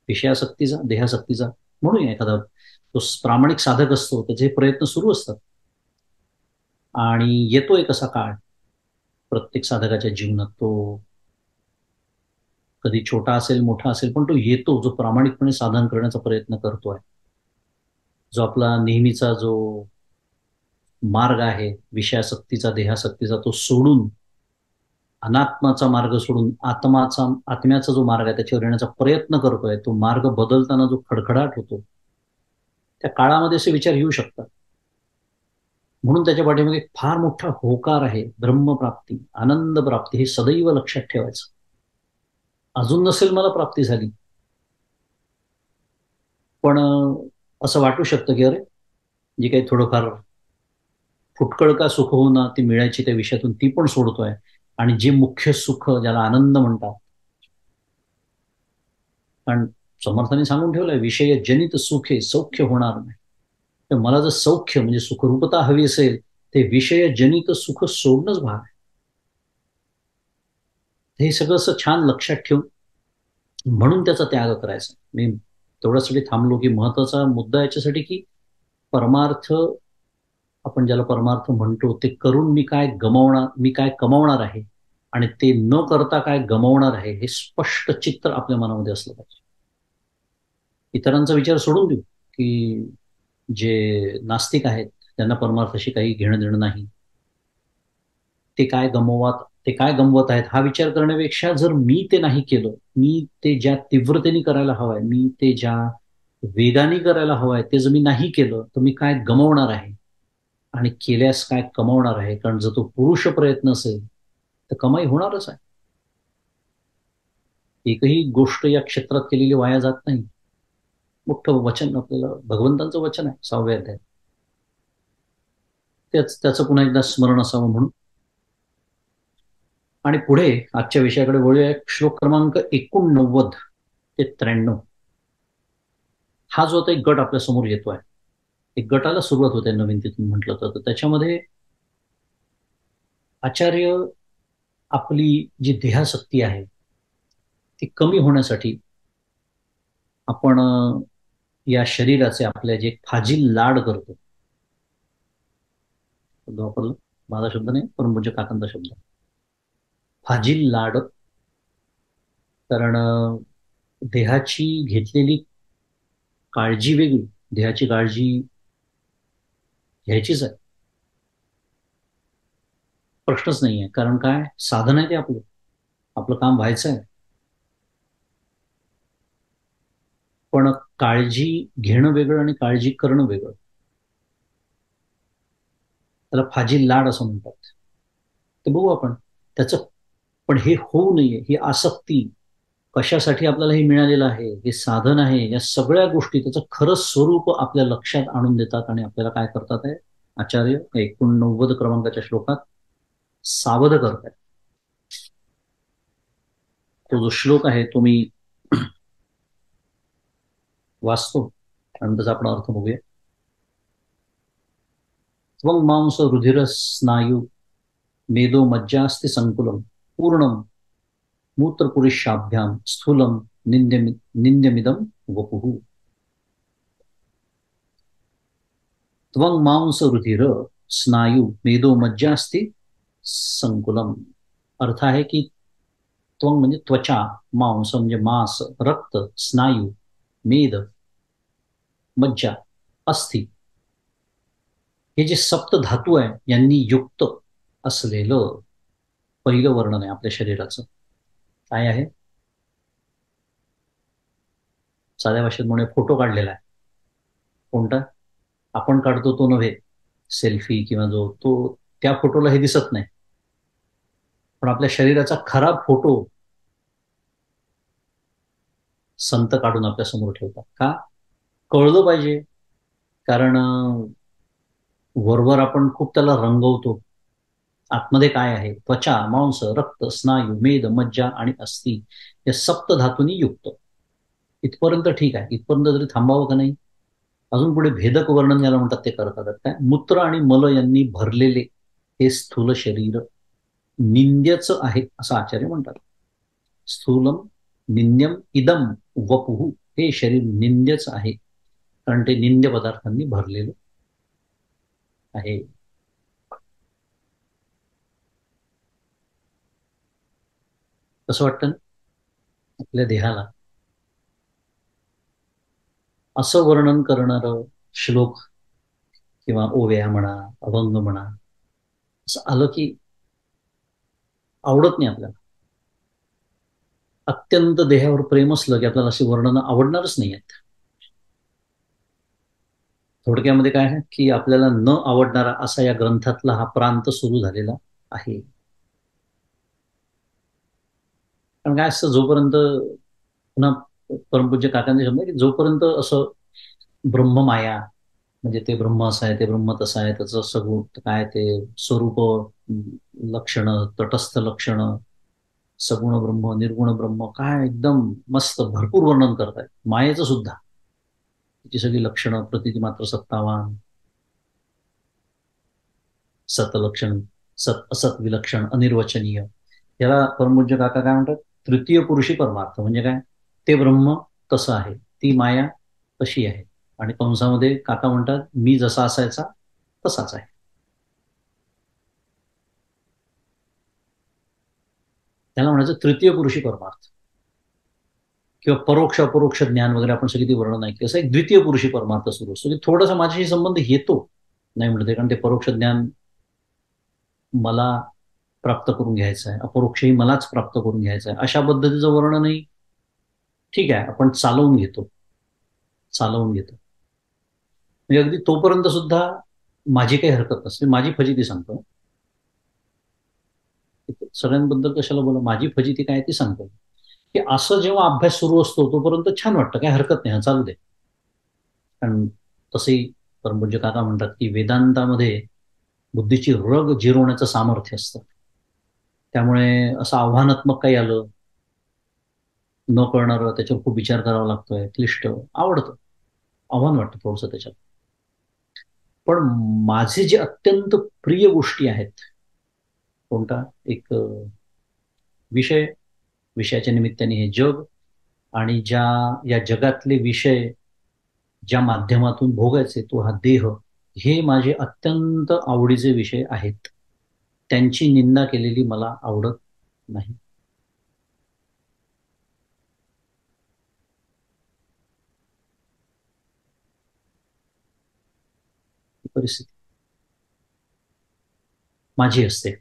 विषयासक्तीचा, देहासक्तीचा. म्हणूया एखादा तो प्रामाणिक साधक असतो, त्याचे प्रयत्न सुरू असतात आणि येतो एक असा काळ प्रत्येक साधकाच्या जीवनात. तो कधी छोटा असेल, मोठा असेल, पण तो येतो जो प्रामाणिकपणे साधन करण्याचा प्रयत्न करतोय. जो आपला नेहमीचा जो मार्ग आहे विषयासक्तीचा, देहासक्तीचा, तो सोडून अनात्माचा मार्ग सोडून आत्म्याचा जो मार्ग आहे त्याच्यावर येण्याचा प्रयत्न करतोय. तो मार्ग बदलताना जो खडखडाट होतो, त्या काळामध्ये असे विचार येऊ शकतात. म्हणून त्याच्या पाठीमागे फार मोठा होकार आहे. ब्रह्मप्राप्ती, आनंद प्राप्ती, हे सदैव लक्षात ठेवायचं. अजून नसेल मला प्राप्ती झाली, पण असं वाटू शकतं की अरे, जी काही थोडंफार फुटकळ का सुख होईना ती मिळायची त्या विषयातून, ती पण सोडतोय. आणि जे मुख्य सुख, ज्याला आनंद म्हणतात, कारण समर्थांनी सांगून ठेवलंय, विषय जनित सुखे सौख्य होणार नाही. तर मला जर सौख्य म्हणजे सुखरूपता हवी असेल, ते विषय जनित सुख सोडणंच भाग आहे. हे सगळं असं छान लक्षात ठेवून म्हणून त्याचा त्याग करायचा. मी तेवढ्यासाठी थांबलो की महत्वाचा मुद्दा याच्यासाठी की परमार्थ, आपण ज्याला परमार्थ म्हणतो, ते करून मी काय गमावणार, मी काय कमावणार आहे आणि ते न करता काय गमावणार आहे, हे स्पष्ट चित्र आपल्या मनामध्ये असलं पाहिजे. इतरांचा विचार सोडून देऊ की जे नास्तिक आहेत त्यांना परमार्थाशी काही घेणं देणं नाही, ते काय गमवत, ते काय गमवत आहेत हा विचार करण्यापेक्षा, जर मी ते नाही केलं, मी ते ज्या तीव्रतेने करायला हवंय, मी ते ज्या वेगाने करायला हवंय, ते जर मी नाही केलं तर मी काय गमावणार आहे आणि केल्यास काय कमावणार आहे. कारण जर तो पुरुष प्रयत्न असेल तर कमाई होणारच आहे. एकही गोष्ट या क्षेत्रात केलेली वाया जात नाही. मोठं वचन आपल्याला भगवंतांचं वचन आहे 6व्या अध्यायात. त्याचं पुन्हा एकदा स्मरण असावं म्हणून. आणि पुढे आजच्या विषयाकडे वळूया. श्लोक क्रमांक 89 ते 93. हा जो आता एक गट आपल्या समोर येतोय, एक गटाला सुरुवात होते नवीन, तिथून म्हटलं तर त्याच्यामध्ये आचार्य आपली जी देहासक्ती आहे ती कमी होण्यासाठी आपण या शरीराचे आपल्या जे फाजील लाड करतो, शब्द वापरला, माझा शब्द नाही, परंतु काकांचा शब्द, फाजील लाड. कारण देहाची घेतलेली काळजी वेगळी, देहाची काळजी घ्यायचीच आहे, प्रश्नच नाही आहे. कारण काय, साधन आहे ते आपलं, आपलं काम व्हायचं आहे. पण काळजी घेणं वेगळं आणि काळजी करणं वेगळं. त्याला फाजील लाड असं म्हणतात. ते बघू आपण त्याचं. पण हे होऊ नये, ही आसक्ती, कशासाठी आपल्याला हे मिळालेलं आहे, हे साधन आहे, या सगळ्या गोष्टी त्याचं खरं स्वरूप आपल्या लक्षात आणून देतात आणि आपल्याला काय करतात आहे आचार्य 89 क्रमांकाच्या श्लोकात सावध करतायत. तो जो श्लोक आहे तो मी वाचतो आणि त्याचा आपण अर्थ बघूया. त्वं मांस रुधिर स्नायू मेदो मज्जास्ति संकुलम पूर्णम मूत्रपुरुषाभ्याम स्थूलम निंद्यमिदम वपुः. त्वं मांस रुधिर स्नायू मेदो मज्जास्ति संकुलम. अर्थ आहे की त्वंग म्हणजे त्वचा, मांस म्हणजे मांस, रक्त, स्नायू, मेद, मज्जा, अस्थि, हे जे सप्त धातू आहे यांनी युक्त असलेलं पहिलं वर्णन आहे आपल्या शरीराचं. काय आहे? साध्या भाषेत म्हणून फोटो काढलेला आहे. कोणता? आपण काढतो तो नव्हे, सेल्फी किंवा जो तो, त्या फोटोला हे दिसत नाही. पण आपल्या शरीराचा खरा फोटो संत काढून आपल्या समोर ठेवतात. का? कळलं पाहिजे. कारण वरवर आपण खूप त्याला रंगवतो, आतमध्ये काय आहे? त्वचा, मांस, रक्त, स्नायू, मेद, मज्जा आणि अस्थि, या सप्त धातूंनी युक्त. इथपर्यंत ठीक आहे, इथपर्यंत जरी थांबावं का नाही. अजून पुढे भेदक वर्णन याला म्हणतात ते करतात. काय मूत्र आणि मल यांनी भरलेले हे स्थूल शरीर निंद्यच आहे असं आचार्य म्हणतात. स्थूलम निंद्यम इदम वपुः, हे शरीर निंद्यच आहे, कारण ते निंद्य पदार्थांनी भरलेलं आहे. कसं वाटतं ना आपल्या देहाला असं वर्णन करणारं श्लोक किंवा ओव्या म्हणा, अभंग म्हणा, असं आलं की आवडत नाही आपल्याला. अत्यंत देहावर प्रेम असलं की आपल्याला अशी वर्णनं आवडणारच नाही आहेत. थोडक्यामध्ये काय आहे की आपल्याला न आवडणारा असा या ग्रंथातला हा प्रांत सुरू झालेला आहे. कारण काय असतं, जोपर्यंत पुन्हा परमपूज्य काकांचे शब्द की जोपर्यंत असं ब्रह्ममाया, म्हणजे ते ब्रह्म असं आहे, ते ब्रह्म तसं आहे, त्याचं सगुण काय ते स्वरूप, लक्षण, तटस्थ लक्षण, सगुण ब्रह्म, निर्गुण ब्रह्म, काय एकदम मस्त भरपूर वर्णन करतायत मायेचं सुद्धा. तिची सगळी लक्षणं, प्रतिती मात्र सत्तावान, सतलक्षण, सत असत विलक्षण, अनिर्वचनीय. याला परमपूज्य काका काय म्हणतात, तृतीय पुरुषी परमार्थ. म्हणजे काय, ते ब्रह्म तसं आहे, ती माया तशी आहे, आणि कंसामध्ये काका म्हणतात मी जसा असायचा तसाच आहे. त्याला म्हणायचं तृतीय पुरुषी परमार्थ, किंवा परोक्ष अपरोक्ष ज्ञान वगैरे आपण सगळी ती वर्णन ऐकली. असं एक द्वितीय पुरुषी परमार्थ सुरू असतो की थोडासा माझ्याशी संबंध येतो, नाही म्हणते, कारण ते परोक्ष ज्ञान मला प्राप्त करून घ्यायचं आहे, अपरोक्षही मलाच प्राप्त करून घ्यायचं आहे, अशा पद्धतीचं वर्णनही ठीक आहे, आपण चालवून घेतो. म्हणजे अगदी तोपर्यंत सुद्धा माझी काही हरकत नसते. माझी फजिती सांगतो, सगळ्यांबद्दल कशाला बोला, माझी फजिती काय ती सांगतो. की असं जेव्हा अभ्यास सुरू असतो तोपर्यंत छान वाटतं, काही हरकत नाही, चालू दे. कारण तसंही परमपूज्य काका म्हणतात की वेदांतामध्ये बुद्धीची रग जिरवण्याचं सामर्थ्य असतं. त्यामुळे असं आव्हानात्मक काही आलं, न कळणारं, त्याच्यावर खूप विचार करावा लागतोय, क्लिष्ट आवडतं, आव्हान वाटतं थोडंसं त्याच्यात. पण माझे जे अत्यंत प्रिय गोष्टी आहेत, कोणता एक विषय, विषयाच्या निमित्ताने हे जग, आणि ज्या या जगातले विषय ज्या माध्यमातून भोगायचे तो हा देह, हे माझे अत्यंत आवडीचे विषय आहेत. त्यांची निंदा केलेली मला आवडत नाही. ही परिस्थिती माझी असते.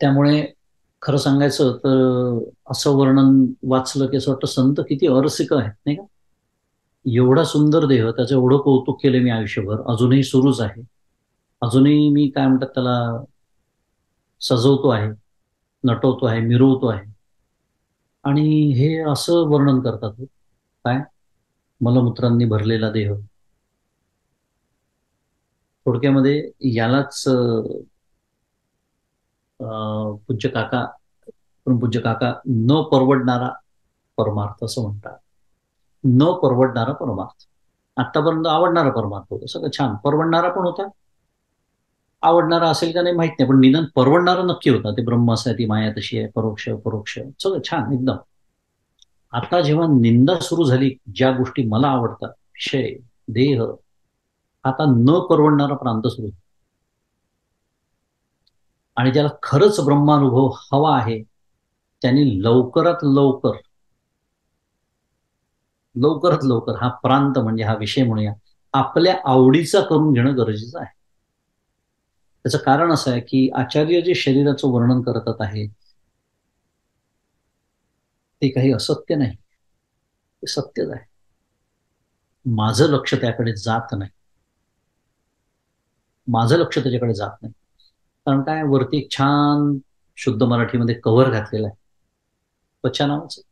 त्यामुळे खरं सांगायचं तर असं वर्णन वाचलं की असं वाटतं संत किती अरसिक आहेत, नाही का. एवढा सुंदर देह, त्याचं एवढं कौतुक केलं मी आयुष्यभर, अजूनही सुरूच आहे. अजूनही मी काय म्हणतात त्याला, सजवतो आहे, नटवतो आहे, मिरवतो आहे. आणि हे असं वर्णन करतात हो. काय, मलमूत्रांनी भरलेला देह. थोडक्यामध्ये यालाच पूज्य काका, पूज्य काका न परवडणारा परमार्थ असं म्हणतात. न परवडणारा परमार्थ. आतापर्यंत आवडणारा परमार्थ होता, सगळं छान, परवडणारा पण होता, आवडणारा असेल का नाही माहित नाही, पण निदान परवडणारा नक्की होता. ते ब्रह्म असं आहे, ती माया तशी आहे, परोक्ष परोक्ष सगळं छान एकदम. आता जेव्हा निंदा सुरू झाली, ज्या गोष्टी मला आवडतात, विषय, देह, आता न परवडणारा प्रांत सुरू, आणि ज्याला खरंच ब्रह्मानुभव हवा आहे त्यांनी लवकरात लवकर, लवकरात लवकर हा प्रांत म्हणजे हा विषय म्हणूया आपल्या आवडीचा करून घेणं गरजेचं आहे. त्याचं कारण असं आहे की आचार्य जे शरीराचं वर्णन करतात आहे ते काही असत्य नाही, ते सत्यच आहे. माझं लक्ष त्याकडे जात नाही, माझं लक्ष त्याच्याकडे जात नाही. कारण काय, वरती एक छान शुद्ध मराठीमध्ये कव्हर घातलेला आहे, त्वचा नावाचं.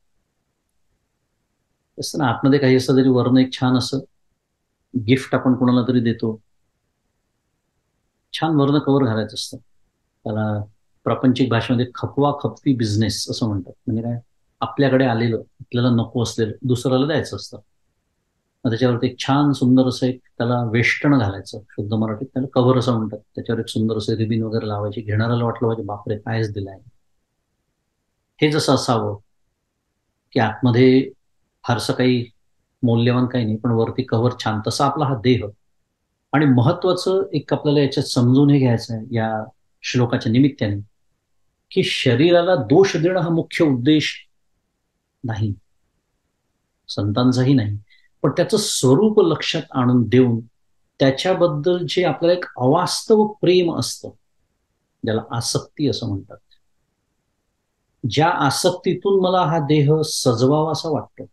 असतं ना, आतमध्ये काही असं तरी वर्ण एक छान असं गिफ्ट आपण कोणाला तरी देतो, छान वर्ण कव्हर घालायचं असतं त्याला. प्रापंचिक भाषेमध्ये खपवा खपवी बिझनेस असं म्हणतात. म्हणजे काय, आपल्याकडे आलेलं आपल्याला नको असलेलं दुसऱ्याला द्यायचं असतं. मग त्याच्यावरती एक छान सुंदर असं एक त्याला वेष्टन घालायचं, शुद्ध मराठीत त्याला कव्हर असं म्हणतात. त्याच्यावर एक सुंदर असं रिबीन वगैरे लावायची. घेणाऱ्याला वाटलं पाहिजे बापरे कायच दिलाय. हे जसं असावं की आतमध्ये फारसं काही मौल्यवान काही नाही, पण वरती कव्हर छान, तसा आपला हा देह. आणि महत्वाचं एक आपल्याला याच्यात समजून हे घ्यायचं आहे या श्लोकाच्या निमित्ताने, की शरीराला दोष देणं हा मुख्य उद्देश नाही, संतांचाही नाही. पण त्याचं स्वरूप लक्षात आणून देऊन त्याच्याबद्दल जे आपल्याला एक अवास्तव प्रेम असतं, ज्याला आसक्ती असं म्हणतात, ज्या आसक्तीतून मला हा देह सजवावा असं वाटतं.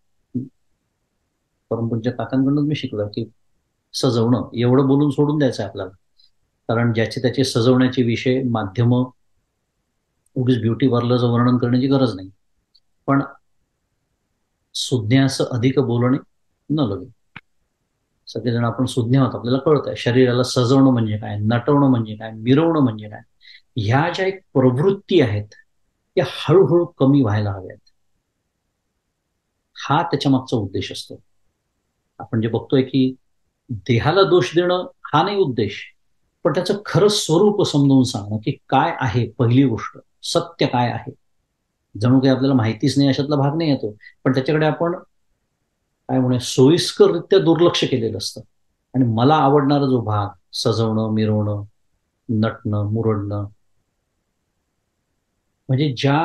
परमपूज्य काकांकडून मी शिकलो की सजवणं एवढं बोलून सोडून द्यायचं आहे आपल्याला. कारण ज्याचे त्याचे सजवण्याचे विषय माध्यम उगीच ब्युटी पार्लरचं वर्णन करण्याची गरज नाही. पण सुज्ञास अधिक बोलणे न लगे. सगळेजण आपण सुज्ञ आहोत, आपल्याला कळत आहे शरीराला सजवणं म्हणजे काय, नटवणं म्हणजे काय, मिरवणं म्हणजे काय. ह्या ज्या एक प्रवृत्ती आहेत त्या हळूहळू कमी व्हायला हव्यात. हा त्याच्या मागचा उद्देश असतो. आपण जे बघतोय की देहाला दोष देणं हा नाही उद्देश, पण त्याचं खरं स्वरूप समजावून सांगणं की काय आहे. पहिली गोष्ट सत्य काय आहे, जणू काही आपल्याला माहितीच नाही अशातला भाग नाही येतो. पण त्याच्याकडे आपण काय म्हणे सोयीस्कररित्या दुर्लक्ष केलेलं असतं. आणि मला आवडणारा जो भाग सजवणं, मिरवणं, नटणं, मुरडणं, म्हणजे ज्या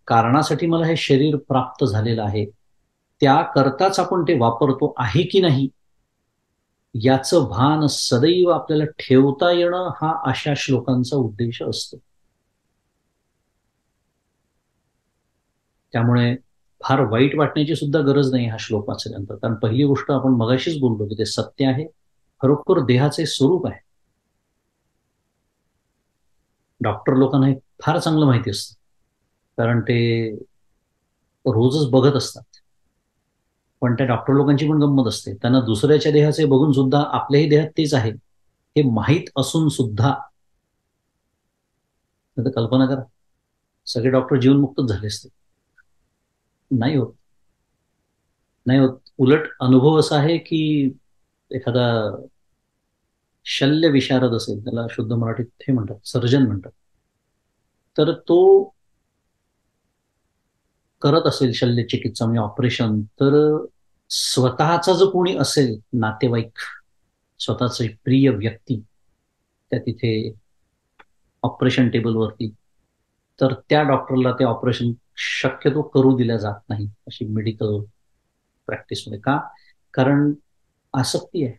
कारणासाठी मला हे शरीर प्राप्त झालेलं आहे त्याकरताच आपण ते वापरतो आहे की नाही याचं भान सदैव आपल्याला ठेवता येणं हा अशा श्लोकांचा उद्देश असतो. त्यामुळे फार वाईट वाटण्याची सुद्धा गरज नाही हा श्लोक वाचल्यानंतर. कारण पहिली गोष्ट आपण मगाशीच बोललो की ते सत्य आहे, खरोखर देहाचे स्वरूप आहे. डॉक्टर लोकांना हे फार चांगलं माहिती असतं, कारण ते रोजच बघत असतात. पण त्या डॉक्टर लोकांची पण गंमत असते, त्यांना दुसऱ्याच्या देहाचे बघून सुद्धा आपल्याही देहात तेच आहे हे माहीत असून सुद्धा. आता कल्पना करा सगळे डॉक्टर जीवनमुक्तच झाले असते. नाही होत, नाही होत. उलट अनुभव असा आहे की एखादा शल्य विशारद असेल, त्याला शुद्ध मराठीत हे म्हणतात सर्जन म्हणतात, तर तो करत असेल शल्य चिकित्सा म्हणजे ऑपरेशन, तर स्वतःचा जो कोणी असेल नातेवाईक, स्वतःच प्रिय व्यक्ती त्या तिथे ऑपरेशन टेबलवरती, तर त्या डॉक्टरला ते ऑपरेशन शक्यतो करू दिल्या जात नाही अशी मेडिकल प्रॅक्टिसमध्ये. का? कारण आसक्ती आहे.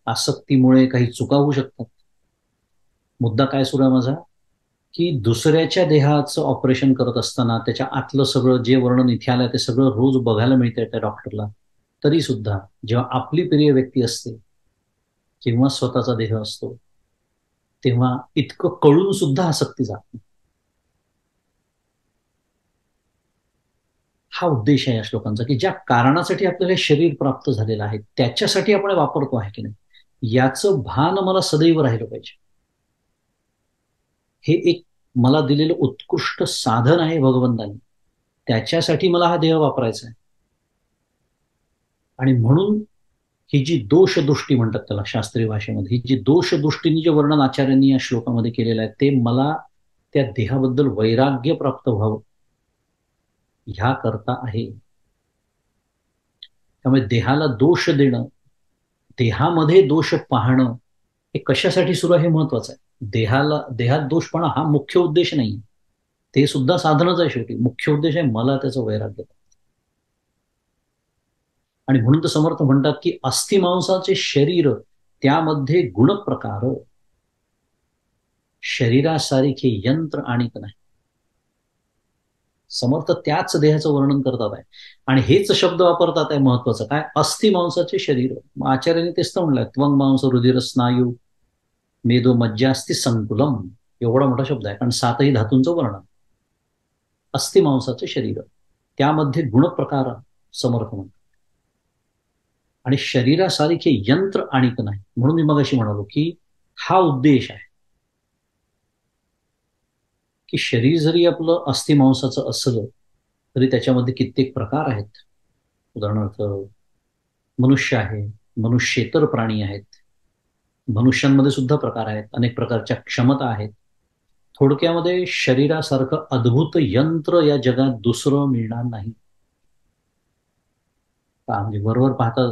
आसक्तीमुळे काही चुका होऊ शकतात. मुद्दा काय सुरू आहे माझा, की दुसऱ्याच्या देहाचं ऑपरेशन करत असताना त्याच्या आतलं सगळं जे वर्णन इथे आलंय ते सगळं रोज बघायला मिळतंय त्या डॉक्टरला. तरी सुद्धा जेव्हा आपली प्रिय व्यक्ती असते किंवा स्वतःचा देह असतो तेव्हा इतकं कळून सुद्धा आसक्ती जात नाही. हा उद्देश आहे या श्लोकांचा, की ज्या कारणासाठी आपल्याला हे शरीर प्राप्त झालेलं आहे त्याच्यासाठी आपण वापरतो आहे की नाही याचं भान मला सदैव राहिलं पाहिजे. हे एक मला दिलेलं उत्कृष्ट साधन आहे भगवंतानी, त्याच्यासाठी मला हा देह वापरायचा आहे. आणि म्हणून ही जी दोषदृष्टी म्हणतात त्याला शास्त्रीय भाषेमध्ये, ही जी दोषदृष्टीने जे वर्णन आचार्यांनी या श्लोकामध्ये केलेलं आहे ते मला त्या देहाबद्दल वैराग्य प्राप्त व्हावं ह्या करता आहे. त्यामुळे देहाला दोष देणं, देहामध्ये दोष पाहणं हे कशासाठी सुरू आहे हे महत्वाचं आहे. देहात दोष पाहणं हा मुख्य उद्देश नाही, ते सुद्धा साधनच आहे. शेवटी मुख्य उद्देश आहे मला त्याचं वैराग्य. आणि म्हणून तर समर्थ म्हणतात की अस्थिमांसाचे शरीर त्यामध्ये गुणप्रकार शरीरासारखे यंत्र आणिक नाही. समर्थ त्याच देहाचं वर्णन करतात आहे आणि हेच शब्द वापरतात आहे. महत्वाचं काय, अस्थिमांसाचे शरीर. आचार्याने तेच तर म्हणलंय, त्वंग मांस रुधिर स्नायू मेदो मज्जास्ती संकुलम. एवढा मोठा शब्द आहे कारण 7ही धातूंचं वर्णन. अस्थिमांसाचे शरीर त्यामध्ये गुणप्रकार समर्थ म्हणतात. आणि शरीरासारखे यंत्र आणिक नाही. म्हणून मी मगाशी म्हणालो की हा उद्देश आहे की शरीर जरी आपलं अस्थिमांसाचं असलं तरी त्याच्यामध्ये कित्येक प्रकार आहेत. उदाहरणार्थ मनुष्य आहे, मनुष्येतर प्राणी आहेत, मनुष्यांमध्ये सुद्धा प्रकार आहेत, अनेक प्रकारच्या क्षमता आहेत. थोडक्यामध्ये शरीरासारखं अद्भुत यंत्र या जगात दुसरं मिळणार नाही. म्हणजे वरवर पाहता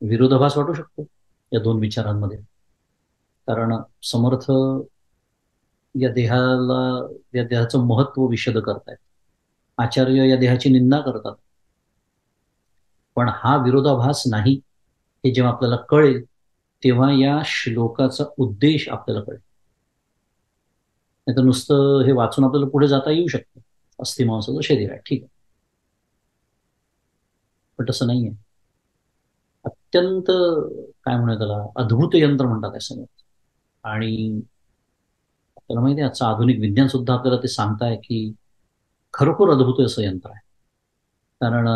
विरोधाभास वाटू शकतो या दोन विचारांमध्ये. कारण समर्थ या देहाचं महत्व विशद करतायत, आचार्य या देहाची निंदा करतात. पण हा विरोधाभास नाही हे जेव्हा आपल्याला कळेल तेव्हा या श्लोकाचा उद्देश आपल्याला कळेल. नाही तर नुसतं हे वाचून आपल्याला पुढे जाता येऊ शकतं. अस्थिमांसाचं शरीर आहे, ठीक आहे, पण तसं नाहीये. अत्यंत काय म्हणूया त्याला, अद्भुत यंत्र म्हणतात असं. आणि आपल्याला माहिती आहे आजचं आधुनिक विज्ञान सुद्धा आपल्याला ते सांगताय की खरोखर अद्भुत असं यंत्र आहे. कारण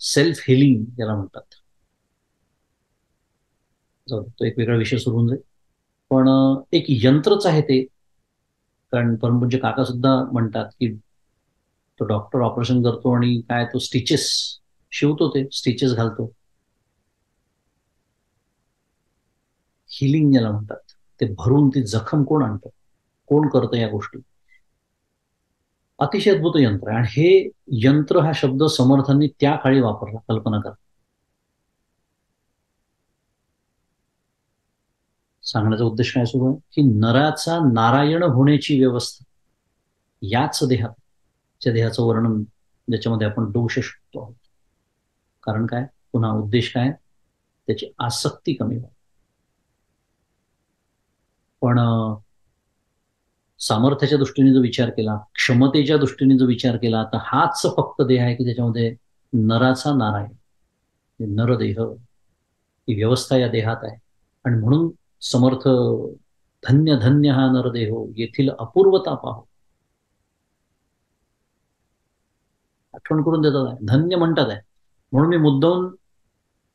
सेल्फ हिलिंग याला म्हणतात. तो एक वेगळा विषय सुरू होऊन जाईल, पण एक यंत्रच आहे ते. कारण परमपूज्य काका सुद्धा म्हणतात की तो डॉक्टर ऑपरेशन करतो आणि काय तो स्टिचेस शिवतो, ते स्टिचेस घालतो. हिलिंग याला म्हणतात. ते भरून ती जखम कोण आणतं, कोण करतं या गोष्टी. अतिशय अद्भुत यंत्र आहे. आणि हे यंत्र हा शब्द समर्थांनी त्या काळी वापरला. कल्पना करा. सांगण्याचा उद्देश काय सुरू आहे की नराचा नारायण होण्याची व्यवस्था याच देहाचं वर्णन ज्याच्यामध्ये आपण दोष शोधतो आहोत. कारण काय, पुन्हा उद्देश काय, त्याची आसक्ती कमी व्हावी. पण सामर्थ्याच्या दृष्टीने जो विचार केला, क्षमतेच्या दृष्टीने जो विचार केला, तर हाच फक्त देह आहे की त्याच्यामध्ये नराचा नारायण, नरदेह ही व्यवस्था या देहात आहे. आणि म्हणून समर्थ धन्य धन्य हा नरदेहो, येथील अपूर्वता पाहो. आठवण करून देतात आहे, धन्य म्हणतात आहे. म्हणून मी मुद्दाम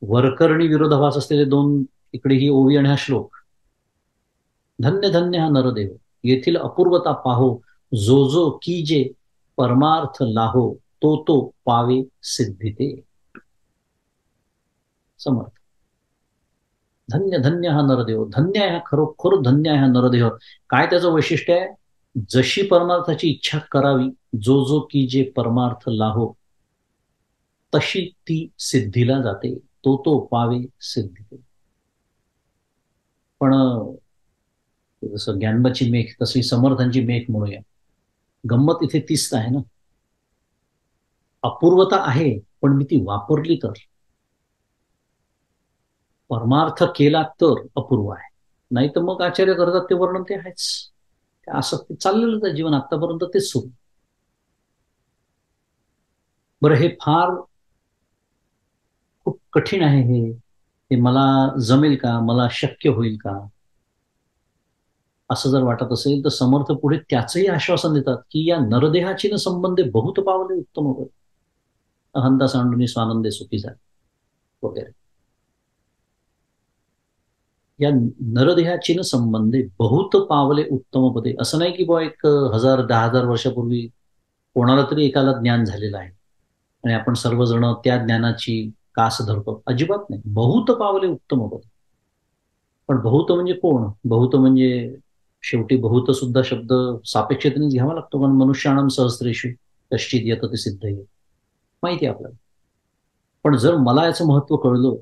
वरकरणी विरोधाभास असलेले दोन, इकडे ही ओवी आणि हा श्लोक. धन्य धन्य हा नरदेव, येथील अपूर्वता पाहो, जो जो कीजे परमार्थ लाहो, तो तो पावे सिद्धिते. समर्थ धन्य धन्य हा नरदेव, धन्य आहे हा, खरोखर धन्य आहे हा नरदेव. काय त्याचं वैशिष्ट्य आहे, जशी परमार्थाची इच्छा करावी, जो जो कीजे परमार्थ लाहो, तशी ती सिद्धीला जाते, तो तो पावे सिद्धिते. पण जसं ज्ञानबाची मेघ तशी समर्थांची मेघ म्हणूया. गंमत इथे तीच आहे ना, अपूर्वता आहे पण मी ती वापरली तर, परमार्थ केला तर अपूर्व आहे. नाही तर मग आचार्य करतात ते वर्णन ते आहेच. त्या आसक्ती चाललेलं आहे जीवन आतापर्यंत, तेच सुरू. बरं, हे फार खूप कठीण आहे. हे मला जमेल का, मला शक्य होईल का, असं जर वाटत असेल तर समर्थ पुढे त्याचंही आश्वासन देतात की या नरदेहाची न संबंधे बहुत पावले उत्तम होत, अहंता सांडुनी स्वानंदे सुखी झाले वगैरे. या नरदेहाची न संबंधे बहुत पावले उत्तम पदे. असं नाही की बुवा एक 1000-10,000 वर्षापूर्वी कोणाला तरी एकाला ज्ञान झालेलं आहे आणि आपण सर्वजण त्या ज्ञानाची कास धरतो, अजिबात नाही. बहुत पावले उत्तम पदे. पण बहुत म्हणजे कोण, बहुत म्हणजे शेवटी बहुत सुद्धा शब्द सापेक्षतेनेच घ्यावा लागतो. कारण मनुष्याणम सहस्रेषु कश्चित यत ते सिद्ध येईल, माहिती आहे आपल्याला. पण जर मला याचं महत्व कळलं,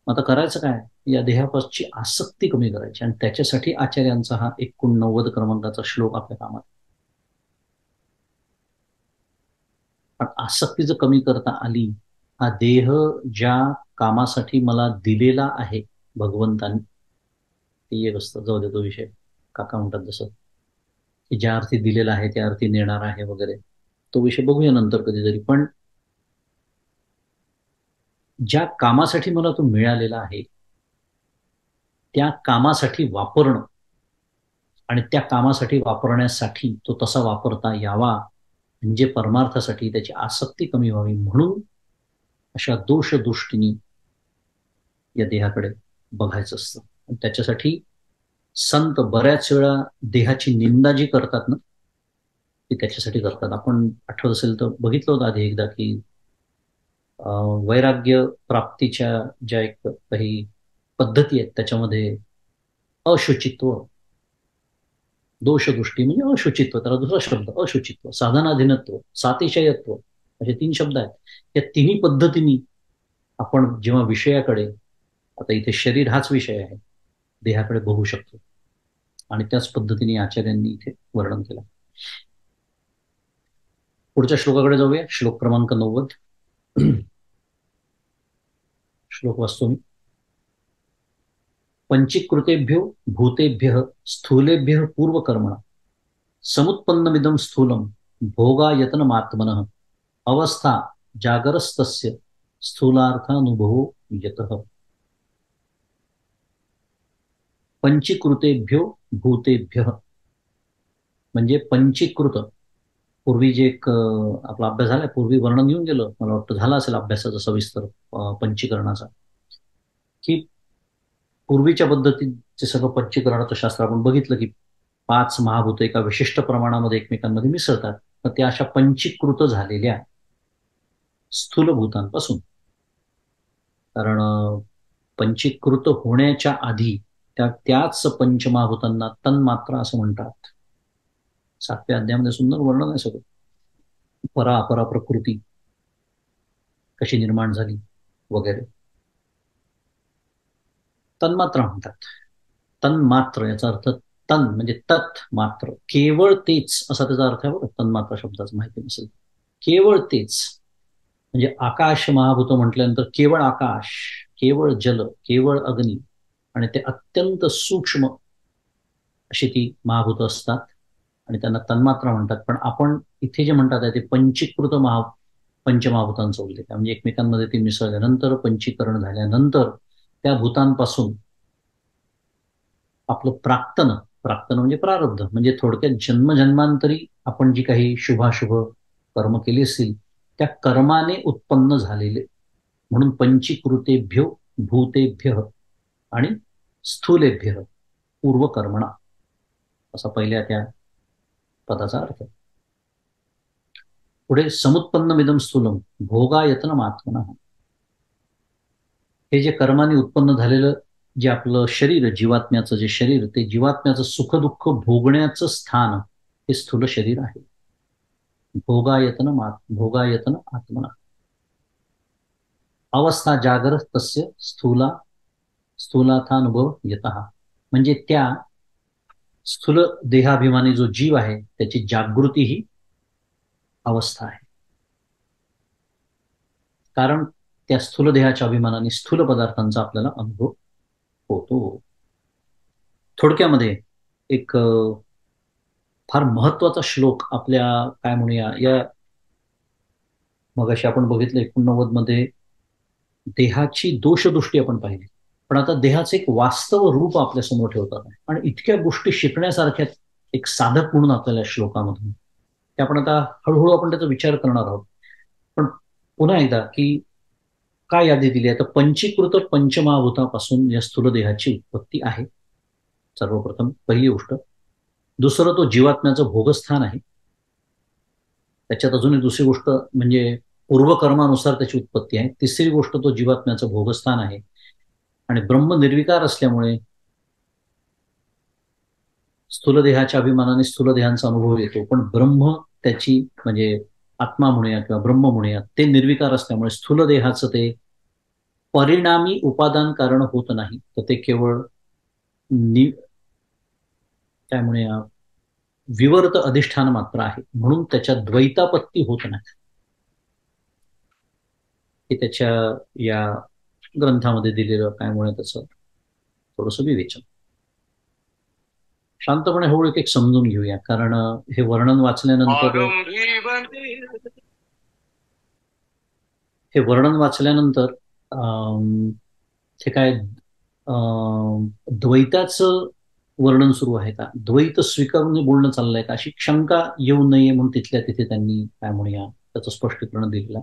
आता करायचं काय, या देहापासची आसक्ती कमी करायची. आणि त्याच्यासाठी आचार्यांचा हा 89 क्रमांकाचा श्लोक आपल्या कामात. पण आसक्ती जर कमी करता आली, हा देह ज्या कामासाठी मला दिलेला आहे भगवंतानी, ते एक असतं. जाऊ दे तो विषय, काका म्हणतात जसं की ज्या अर्थी दिलेला आहे त्या अर्थी नेणार आहे वगैरे, तो विषय बघूया नंतर कधीतरी. पण ज्या कामासाठी मला तो मिळालेला आहे त्या कामासाठी वापरणं, आणि त्या कामासाठी वापरण्यासाठी तो तसा वापरता यावा, म्हणजे परमार्थासाठी त्याची आसक्ती कमी व्हावी, म्हणून अशा दोष दृष्टीने या देहाकडे बघायचं असतं. आणि त्याच्यासाठी संत बऱ्याच वेळा देहाची निंदा जी करतात ना, ते त्याच्यासाठी करतात. आपण आठवत असेल तर बघितलं होतं आधी एकदा की वैराग्य प्राप्तीच्या ज्या एक काही पद्धती आहेत त्याच्यामध्ये अशुचित्व, दोषदृष्टी म्हणजे अशुचित्व, त्याला दुसरा शब्द अशुचित्व, साधनाधीनत्व, सातिशयत्व, असे 3 शब्द आहेत. या तिन्ही पद्धतीने आपण जेव्हा विषयाकडे, आता इथे शरीर हाच विषय आहे, देहाकडे बघू शकतो. आणि त्याच पद्धतीने आचार्यांनी इथे वर्णन केलं. पुढच्या श्लोकाकडे जाऊया. श्लोक क्रमांक 90. श्लोक वाचतो मी. पंचीकृतेभ्यो भूतेभ्य स्थूलेभ्य पूर्वकर्मणा समुत्पन्नमिदं स्थूलम भोगायतनमात्मनः अवस्था जागरस्तस्य स्थूलार्थानुभवो यतः. पंचीकृतेभ्यो भूतेभ्य म्हणजे पंचीकृत, पूर्वी जे एक आपला अभ्यास झालाय, पूर्वी वर्णन येऊन गेलं, मला वाटतं झाला असेल अभ्यासाचा सविस्तर पंचीकरणाचा, की पूर्वीच्या पद्धतीचे सगळं पंचीकरणाचं शास्त्र आपण बघितलं की 5 महाभूत एका विशिष्ट प्रमाणामध्ये एकमेकांमध्ये मिसळतात. तर त्या अशा पंचीकृत झालेल्या स्थूल भूतांपासून, कारण पंचीकृत होण्याच्या आधी त्याच पंचमहाभूतांना तन्मात्रा असं म्हणतात. 7व्या अध्यायामध्ये सुंदर वर्णन आहे सगळं. परा अपरा प्रकृती कशी निर्माण झाली वगैरे. तन्मात्रा म्हणतात. तन्मात्र याचा अर्थ तन म्हणजे तत् मात्र, केवळ तेच असा त्याचा अर्थ आहे बरं. तन्मात्रा शब्दाचा माहिती नसेल, केवळ तेच म्हणजे आकाश महाभूत म्हटल्यानंतर केवळ आकाश, केवळ जल, केवळ अग्नी, आणि ते अत्यंत सूक्ष्म अशी ती महाभूत असतात आणि त्यांना तन्मात्रा म्हणतात. पण आपण इथे जे म्हणतात आहे ते पंचीकृत पंचमहाभूतांचा उल्लेख आहे. म्हणजे एकमेकांमध्ये ती मिसळल्यानंतर, पंचीकरण झाल्यानंतर त्या भूतांपासून आपलं प्राक्तन, प्राक्तन म्हणजे प्रारब्ध, म्हणजे थोडक्यात जन्मजन्मांतरी आपण जी काही शुभाशुभ कर्म केली असतील त्या कर्माने उत्पन्न झालेले, म्हणून पंचीकृतेभ्यो भूतेभ्य आणि स्थूलेभ्य पूर्वकर्मणा असा पहिल्या त्या पदाचा अर्थ. पुढे समुत्पन्नमिदं स्थूलम भोगायतनमात्मनः. हे जे कर्माने उत्पन्न झालेलं जे आपलं शरीर, जीवात्म्याचं जे शरीर, ते जीवात्म्याचं सुखदुःख भोगण्याचं स्थान हे स्थूल शरीर आहे. भोगायतन आत्मना अवस्था जागर तस्य स्थूलाथानुभव यतः. म्हणजे त्या स्थूल देहाभिमानी जो जीव आहे त्याची जागृती ही अवस्था आहे. कारण त्या स्थूल देहाच्या अभिमानाने स्थूल पदार्थांचा आपल्याला अनुभव होतो. थोडक्यामध्ये एक फार महत्वाचा श्लोक आपल्या, काय म्हणूया, या मगाशी आपण बघितलं 89 मध्ये देहाची दोषदृष्टी आपण पाहिली, पण आता देहाचं एक वास्तव रूप आपल्या समोर ठेवतात आणि इतक्या गोष्टी शिकण्यासारख्या एक साधक म्हणून आपल्याला श्लोकामधून, ते आपण आता हळूहळू आपण त्याचा विचार करणार आहोत. पण पुन्हा एकदा की काय यादी दिली आहे, तर पंचीकृत पंचमहाभूतापासून या स्थूल देहाची उत्पत्ती आहे, सर्वप्रथम पहिली गोष्ट. दुसरं, तो जीवात्म्याचं भोगस्थान आहे. त्याच्यात अजून एक दुसरी गोष्ट म्हणजे पूर्वकर्मानुसार त्याची उत्पत्ती आहे. तिसरी गोष्ट, तो जीवात्म्याचं भोगस्थान आहे आणि ब्रह्म निर्विकार असल्यामुळे स्थूल देहाच्या अभिमानाने स्थूल देहांचा अनुभव येतो, पण ब्रह्म त्याची म्हणजे आत्मा म्हणूया किंवा ब्रह्म म्हणूया ते निर्विकार असल्यामुळे स्थूल देहाचं ते परिणामी उपादान कारण होत नाही, तर ते केवळ काय म्हणूया विवर्त अधिष्ठान मात्र आहे. म्हणून त्याच्या द्वैतापत्ती होत नाही. हे त्याच्या या ग्रंथामध्ये दिलेलं काय म्हणूया त्याचं थोडंसं विवेचन. शांतपणे हळू एक समजून घेऊया, कारण हे वर्णन वाचल्यानंतर हे काय द्वैताचं वर्णन सुरू आहे का, द्वैत स्वीकारून बोलणं चाललंय का, अशी शंका येऊ नये म्हणून तिथल्या तिथे त्यांनी काय म्हणूया त्याचं स्पष्टीकरण दिलेलं.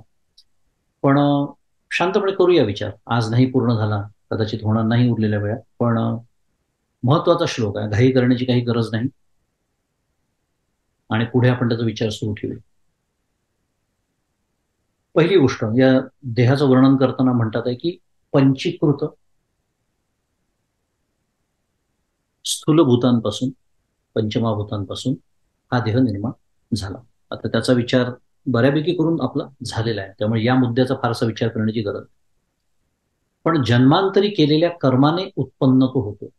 पण शांतपणे करूया विचार. आज नाही पूर्ण झाला, कदाचित होणार नाही उरलेल्या वेळात, पण महत्वाचा श्लोक आहे, घाई करण्याची काही गरज नाही. आणि पुढे आपण त्याचा विचार सुरू ठेवू. पहिली गोष्ट या देहाचं वर्णन करताना म्हणतात आहे की पंचीकृत स्थूलभूतांपासून, पंचमाभूतांपासून हा देह निर्माण झाला. आता त्याचा विचार बऱ्यापैकी करून आपला झालेला आहे, त्यामुळे या मुद्द्याचा फारसा विचार करण्याची गरज नाही. पण जन्मांतरी केलेल्या कर्माने उत्पन्न तो होतो.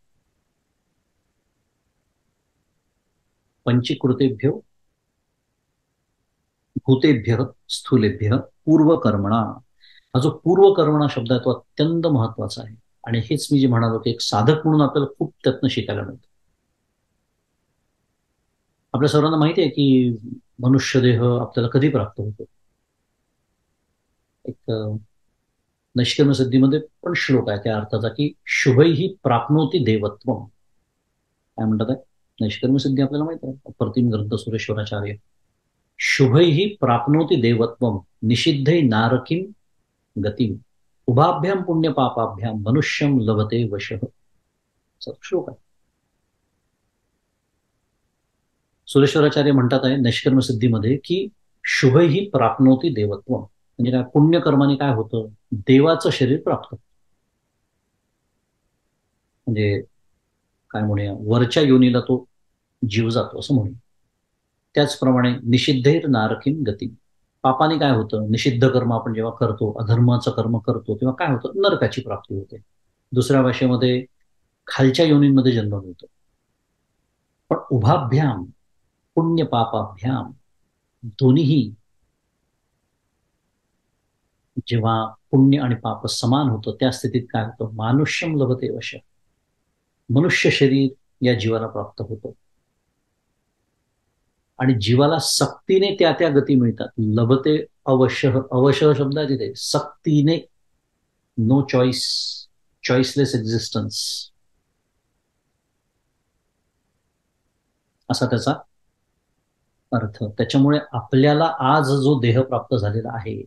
पंचीकृतेभ्यो भूतेभ्य स्थूलेभ्य पूर्वकर्मणा. हा जो पूर्वकर्मणा शब्द आहे तो अत्यंत महत्वाचा आहे. आणि हेच मी जे म्हणालो की एक साधक म्हणून आपल्याला खूप त्यातनं शिकायला मिळतं. आपल्या सर्वांना माहिती आहे की मनुष्य देह आपल्याला कधी प्राप्त होतो. एक नैष्कर्म सिद्धीमध्ये पण श्लोक आहे त्या अर्थाचा की शुभैही प्राप्नोती देवत्व. काय म्हणतात आहे, नैष्कर्म सिद्धी आपल्याला माहिती आहे, अप्रतिम ग्रंथ सुरेश्वराचार्य. शुभैही प्राप्नोती देवत्व निषिद्धै नारकीम गती उभाभ्याम पुण्य पापाभ्याम मनुष्यम लभते वशः. श्लोक आहे. सुरेश्वराचार्य म्हणतात आहे नैष्कर्म सिद्धीमध्ये की शुभैही प्राप्नोती देवत्व, म्हणजे काय, पुण्यकर्माने काय होतं, देवाचं शरीर प्राप्त. म्हणजे काय म्हणूया, वरच्या योनीला तो जीव जातो असं म्हणूया. त्याचप्रमाणे निषिद्धैर नारकीम गती. पापाने काय होतं, निषिद्ध कर्म आपण जेव्हा करतो, अधर्माचं कर्म करतो, तेव्हा काय होतं, नरकाची प्राप्ती होते. दुसऱ्या भाषेमध्ये खालच्या योनींमध्ये जन्म मिळतो. पण उभाभ्याम पुण्य पापाभ्याम दोन्हीही जेव्हा पुण्य आणि पाप समान होतं त्या स्थितीत काय होतं, मानुष्यम लभते वश, मनुष्य शरीर या जीवाला प्राप्त होतं. आणि जीवाला सक्तीने त्या त्या गती मिळतात. लभते अवश्य, अवश्य शब्द आहे तिथे, सक्तीने, नो चॉईस, चॉईसलेस एक्झिस्टन्स असा त्याचा अर्थ. त्याच्यामुळे आपल्याला आज जो देह प्राप्त झालेला आहे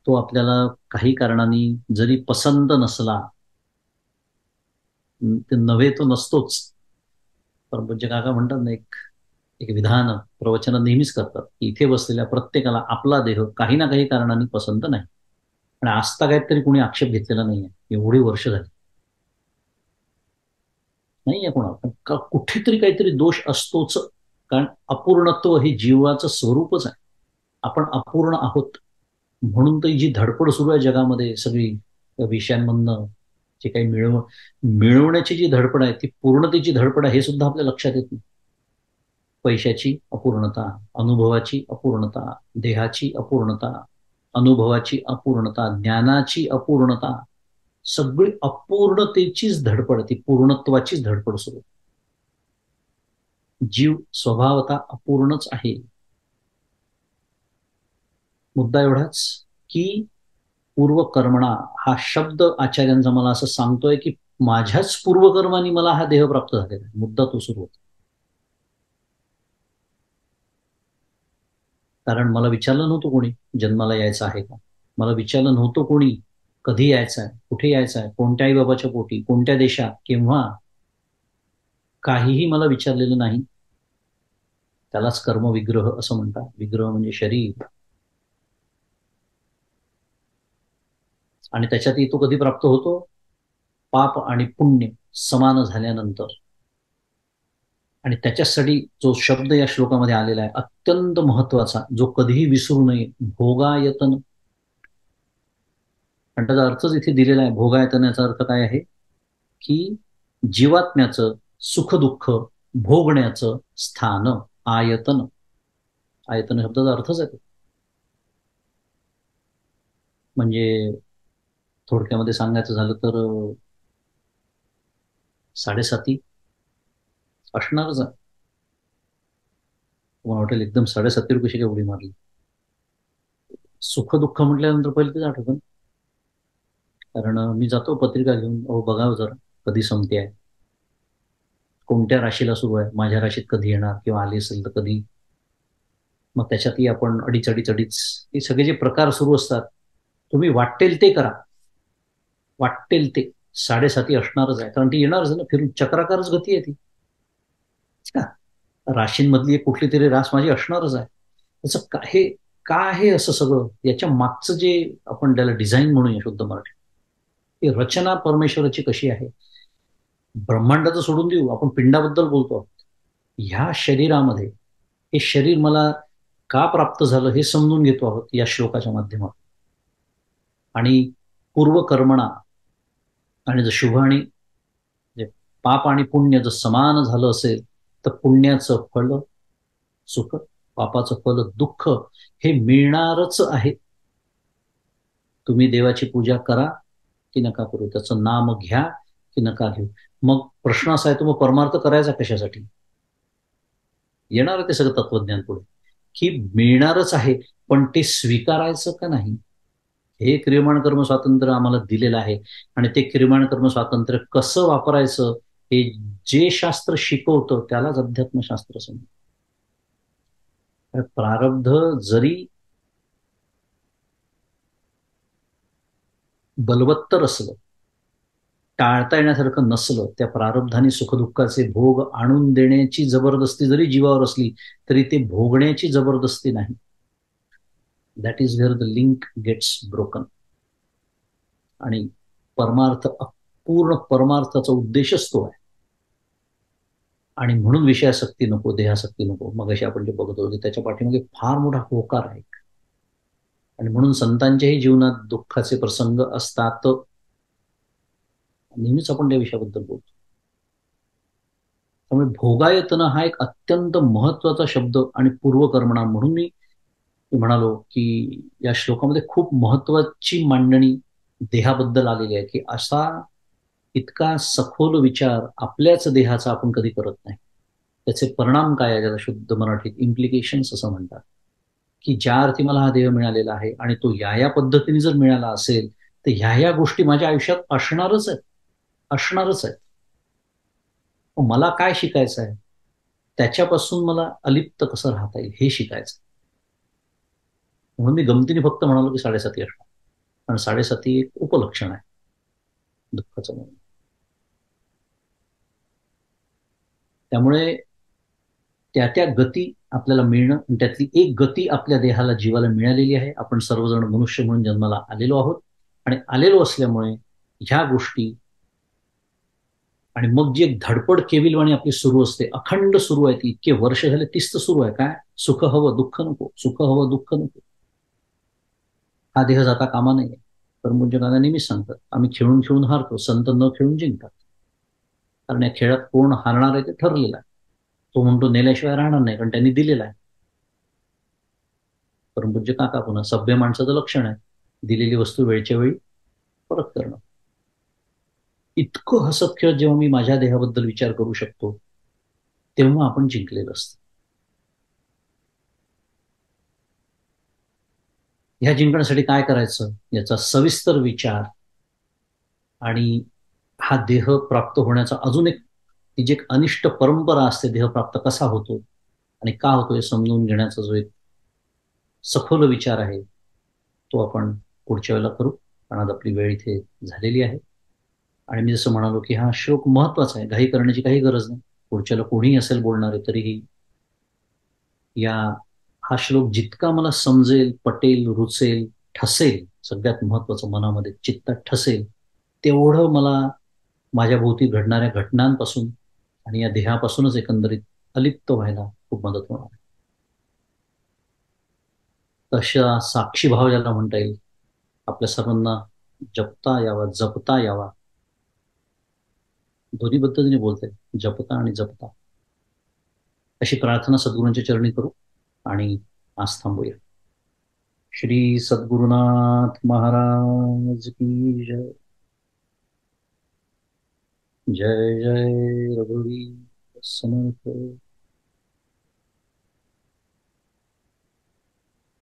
तो आपल्याला काही कारणाने जरी पसंत नसला, ते नव्हे तो नसतोच. परमपूज्य काका म्हणतात ना, एक एक विधान प्रवचन नेहमीच करतात की इथे बसलेल्या प्रत्येकाला आपला देह काही ना काही कारणाने पसंत नाही. आणि आजता काहीतरी कोणी आक्षेप घेतलेला नाहीये, एवढी वर्ष झाली नाहीये कोणाला. कुठेतरी काहीतरी दोष असतोच, कारण अपूर्णत्व हे जीवाचं स्वरूपच आहे. आपण अपूर्ण आहोत म्हणून तर जी धडपड सुरू आहे जगामध्ये सगळी विषयांमधनं जे काही मिळवण्याची जी धडपड आहे, ती पूर्णतेची धडपड आहे हे सुद्धा आपल्या लक्षात येत नाही. पैशाची अपूर्णता, अनुभवाची अपूर्णता, देहाची अपूर्णता, अनुभवाची अपूर्णता, ज्ञानाची अपूर्णता, सगळी अपूर्णतेचीच धडपड, ती पूर्णत्वाचीच धडपड सुरू. जीव स्वभावता अपूर्णच आहे. मुद्दा एवढाच की पूर्वकर्मणा हा शब्द आचार्यांचा मला असं सांगतोय की माझ्याच पूर्वकर्माने मला हा देह प्राप्त झालेला आहे. मुद्दा तो सुरू होतो. कारण मला विचारलं नव्हतं कोणी जन्माला यायचं आहे का, मला विचारलं नव्हतं कोणी कधी यायचं आहे, कुठे यायचं आहे, कोणत्या आई बाबाच्या पोटी, कोणत्या देशात, केव्हा, काहीही मला विचारलेलं नाही. त्यालाच कर्मविग्रह असं म्हणतात. विग्रह म्हणजे शरीर. आणि त्याच्यातही तो कधी प्राप्त होतो, पाप आणि पुण्य समान झाल्यानंतर. आणि त्याच्यासाठी जो शब्द या श्लोकामध्ये आलेला आहे अत्यंत महत्वाचा, जो कधीही विसरू नये, भोगायतन. आणि त्याचा अर्थच इथे दिलेला आहे. भोगायतन याचा अर्थ काय आहे की जीवात्म्याचं सुख दुःख भोगण्याचं स्थान, आयतन. आयतन शब्दाचा अर्थच आहे. म्हणजे थोडक्यामध्ये सांगायचं झालं तर साडेसाती असणारच आहे. तुम्हाला वाटेल एकदम 7.5 कशी काय उडी मारली. सुख दुःख म्हटल्यानंतर पहिले तेच आठवतं. कारण मी जातो पत्रिका घेऊन, बघावं जरा कधी संपते आहे, कोणत्या राशीला सुरू आहे, माझ्या राशीत कधी येणार किंवा आली असेल तर कधी. मग त्याच्यातही आपण अडीच अडीच अडीच हे सगळे जे प्रकार सुरू असतात, तुम्ही वाटेल ते करा, वाटेल ते 7.5 असणारच आहे. कारण ती येणारच ना, फिरून चक्राकारच गती आहे ती. राशींमधली एक कुठली तरी रास माझी असणारच आहे. त्याचं हे का आहे असं सगळं, याच्या मागचं जे आपण त्याला डिझाईन म्हणूया शुद्ध मराठी, ती रचना परमेश्वराची कशी आहे. ब्रह्मांडाचं सोडून देऊ, आपण पिंडाबद्दल बोलतो आहोत. ह्या शरीरामध्ये हे शरीर मला का प्राप्त झालं हे समजून घेतो आहोत या श्लोकाच्या माध्यमातून. आणि पूर्वकर्मणा आणि जर शुभ आणि पाप आणि पुण्य जर समान झालं असेल तर पुण्याचं फळ सुख, पापाचं फल दुःख हे मिळणारच आहे. तुम्ही देवाची पूजा करा की नका करू, त्याचं नाम घ्या की नका घेऊ. मग प्रश्न असा आहे, तो मग परमार्थ करायचा कशासाठी. येणार ते सगळं तत्वज्ञान पुढे की मिळणारच आहे, पण ते स्वीकारायचं का नाही. हे क्रियमाण कर्म स्वातंत्र्य आम्हाला दिलेलं आहे. आणि ते क्रियमाण कर्म स्वातंत्र्य कसं वापरायचं हे जे शास्त्र शिकवतं त्यालाच अध्यात्मशास्त्र समजतं. प्रारब्ध जरी बलवत्तर असलं, टाळता येण्यासारखं नसलं, त्या प्रारब्धाने सुखदुःखाचे भोग आणून देण्याची जबरदस्ती जरी जीवावर असली तरी ते भोगण्याची जबरदस्ती नाही. That is where the link gets broken. आणि परमार्थ, पूर्ण परमार्थाचा उद्देशच तो आहे. आणि म्हणून विषयासक्ती नको, देहासक्ती नको. मग अशी आपण जे बघत होतो त्याच्या पाठीमागे फार मोठा होकार आहे. आणि म्हणून संतांच्याही जीवनात दुःखाचे प्रसंग असतात. नेहमीच आपण त्या विषयाबद्दल बोलतो. त्यामुळे भोगायतन हा एक अत्यंत महत्वाचा शब्द आणि पूर्वकर्मणा म्हणून मी म्हणालो की या श्लोकामध्ये खूप महत्वाची मांडणी देहाबद्दल आलेली आहे. की असा इतका सखोल विचार आपल्याच देहाचा आपण कधी करत नाही. त्याचे परिणाम काय आहे, ज्याला शुद्ध मराठीत इम्प्लिकेशन्स असं म्हणतात. की ज्या अर्थी मला हा देह मिळालेला आहे आणि तो या पद्धतीने जर मिळाला असेल तर ह्या गोष्टी माझ्या आयुष्यात असणारच आहेत, असणारच आहेत. मला काय शिकायचं आहे, त्याच्यापासून मला अलिप्त कसं राहता येईल हे शिकायचं. म्हणून मी गमतीने फक्त म्हणालो की 7.5 असणार. कारण 7.5 एक उपलक्षण आहे दुःखाचं म्हणून. त्यामुळे त्या त्या गती आपल्याला मिळणं, त्यातली एक गती आपल्या देहाला, जीवाला मिळालेली आहे. आपण सर्वजण मनुष्य म्हणून जन्माला आलेलो आहोत. आणि आलेलो असल्यामुळे ह्या गोष्टी, आणि मग जी एक धडपड केविलवाणी आपली सुरू असते, अखंड सुरू आहे ती, इतके वर्ष झाले तीच तर सुरू आहे. काय सुख हवं दुःख नको, सुख हवं दुःख नको. हा देह जाता कामा नये. कर्मपूज्यकांना नेहमीच सांगतात, आम्ही खेळून खेळून हारतो, संत न खेळून जिंकतात. कारण या खेळात कोण हारणार आहे ते ठरलेलं आहे. तो म्हणतो नेल्याशिवाय राहणार नाही, कारण त्यांनी दिलेला आहे. परमपूज्य काका पुन्हा सभ्य माणसाचं लक्षण आहे दिलेली वस्तू वेळच्या वेळी परत करणं. इतकं हसत खेळत जेव्हा मी माझ्या देहाबद्दल विचार करू शकतो तेव्हा आपण जिंकलेलं असतं. ह्या जिंकण्यासाठी काय करायचं याचा सविस्तर विचार, आणि हा देह प्राप्त होण्याचा अजून एक, ती जी एक अनिष्ट परंपरा असते, देह प्राप्त कसा होतो आणि का होतो हे समजून घेण्याचा जो एक सखोल विचार आहे तो आपण पुढच्या वेळेला करू. कारण आज आपली वेळ इथे झालेली आहे. आणि मी जसं म्हणालो की हा श्लोक महत्वाचा आहे, घाई करण्याची काही गरज नाही. पुढच्याला कोणीही असेल बोलणारे तरीही या हा श्लोक जितका मला समजेल, पटेल, रुचेल, ठसेल, सगळ्यात महत्वाचं मनामध्ये चित्तात ठसेल, तेवढं मला माझ्या भोवती घडणाऱ्या घटनांपासून आणि या देहापासूनच एकंदरीत अलिप्त व्हायला खूप मदत होणार आहे. तशा साक्षीभाव ज्याला म्हणता येईल, आपल्या सर्वांना जपता यावा, जपता यावा. दोन्ही पद्धतीने बोलते, जपता आणि जपता. अशी प्रार्थना सद्गुरूंच्या चरणी करू आणि आज थांबूया. श्री सद्गुरुनाथ महाराज की जय. जय जय रघुवीर समर्थ.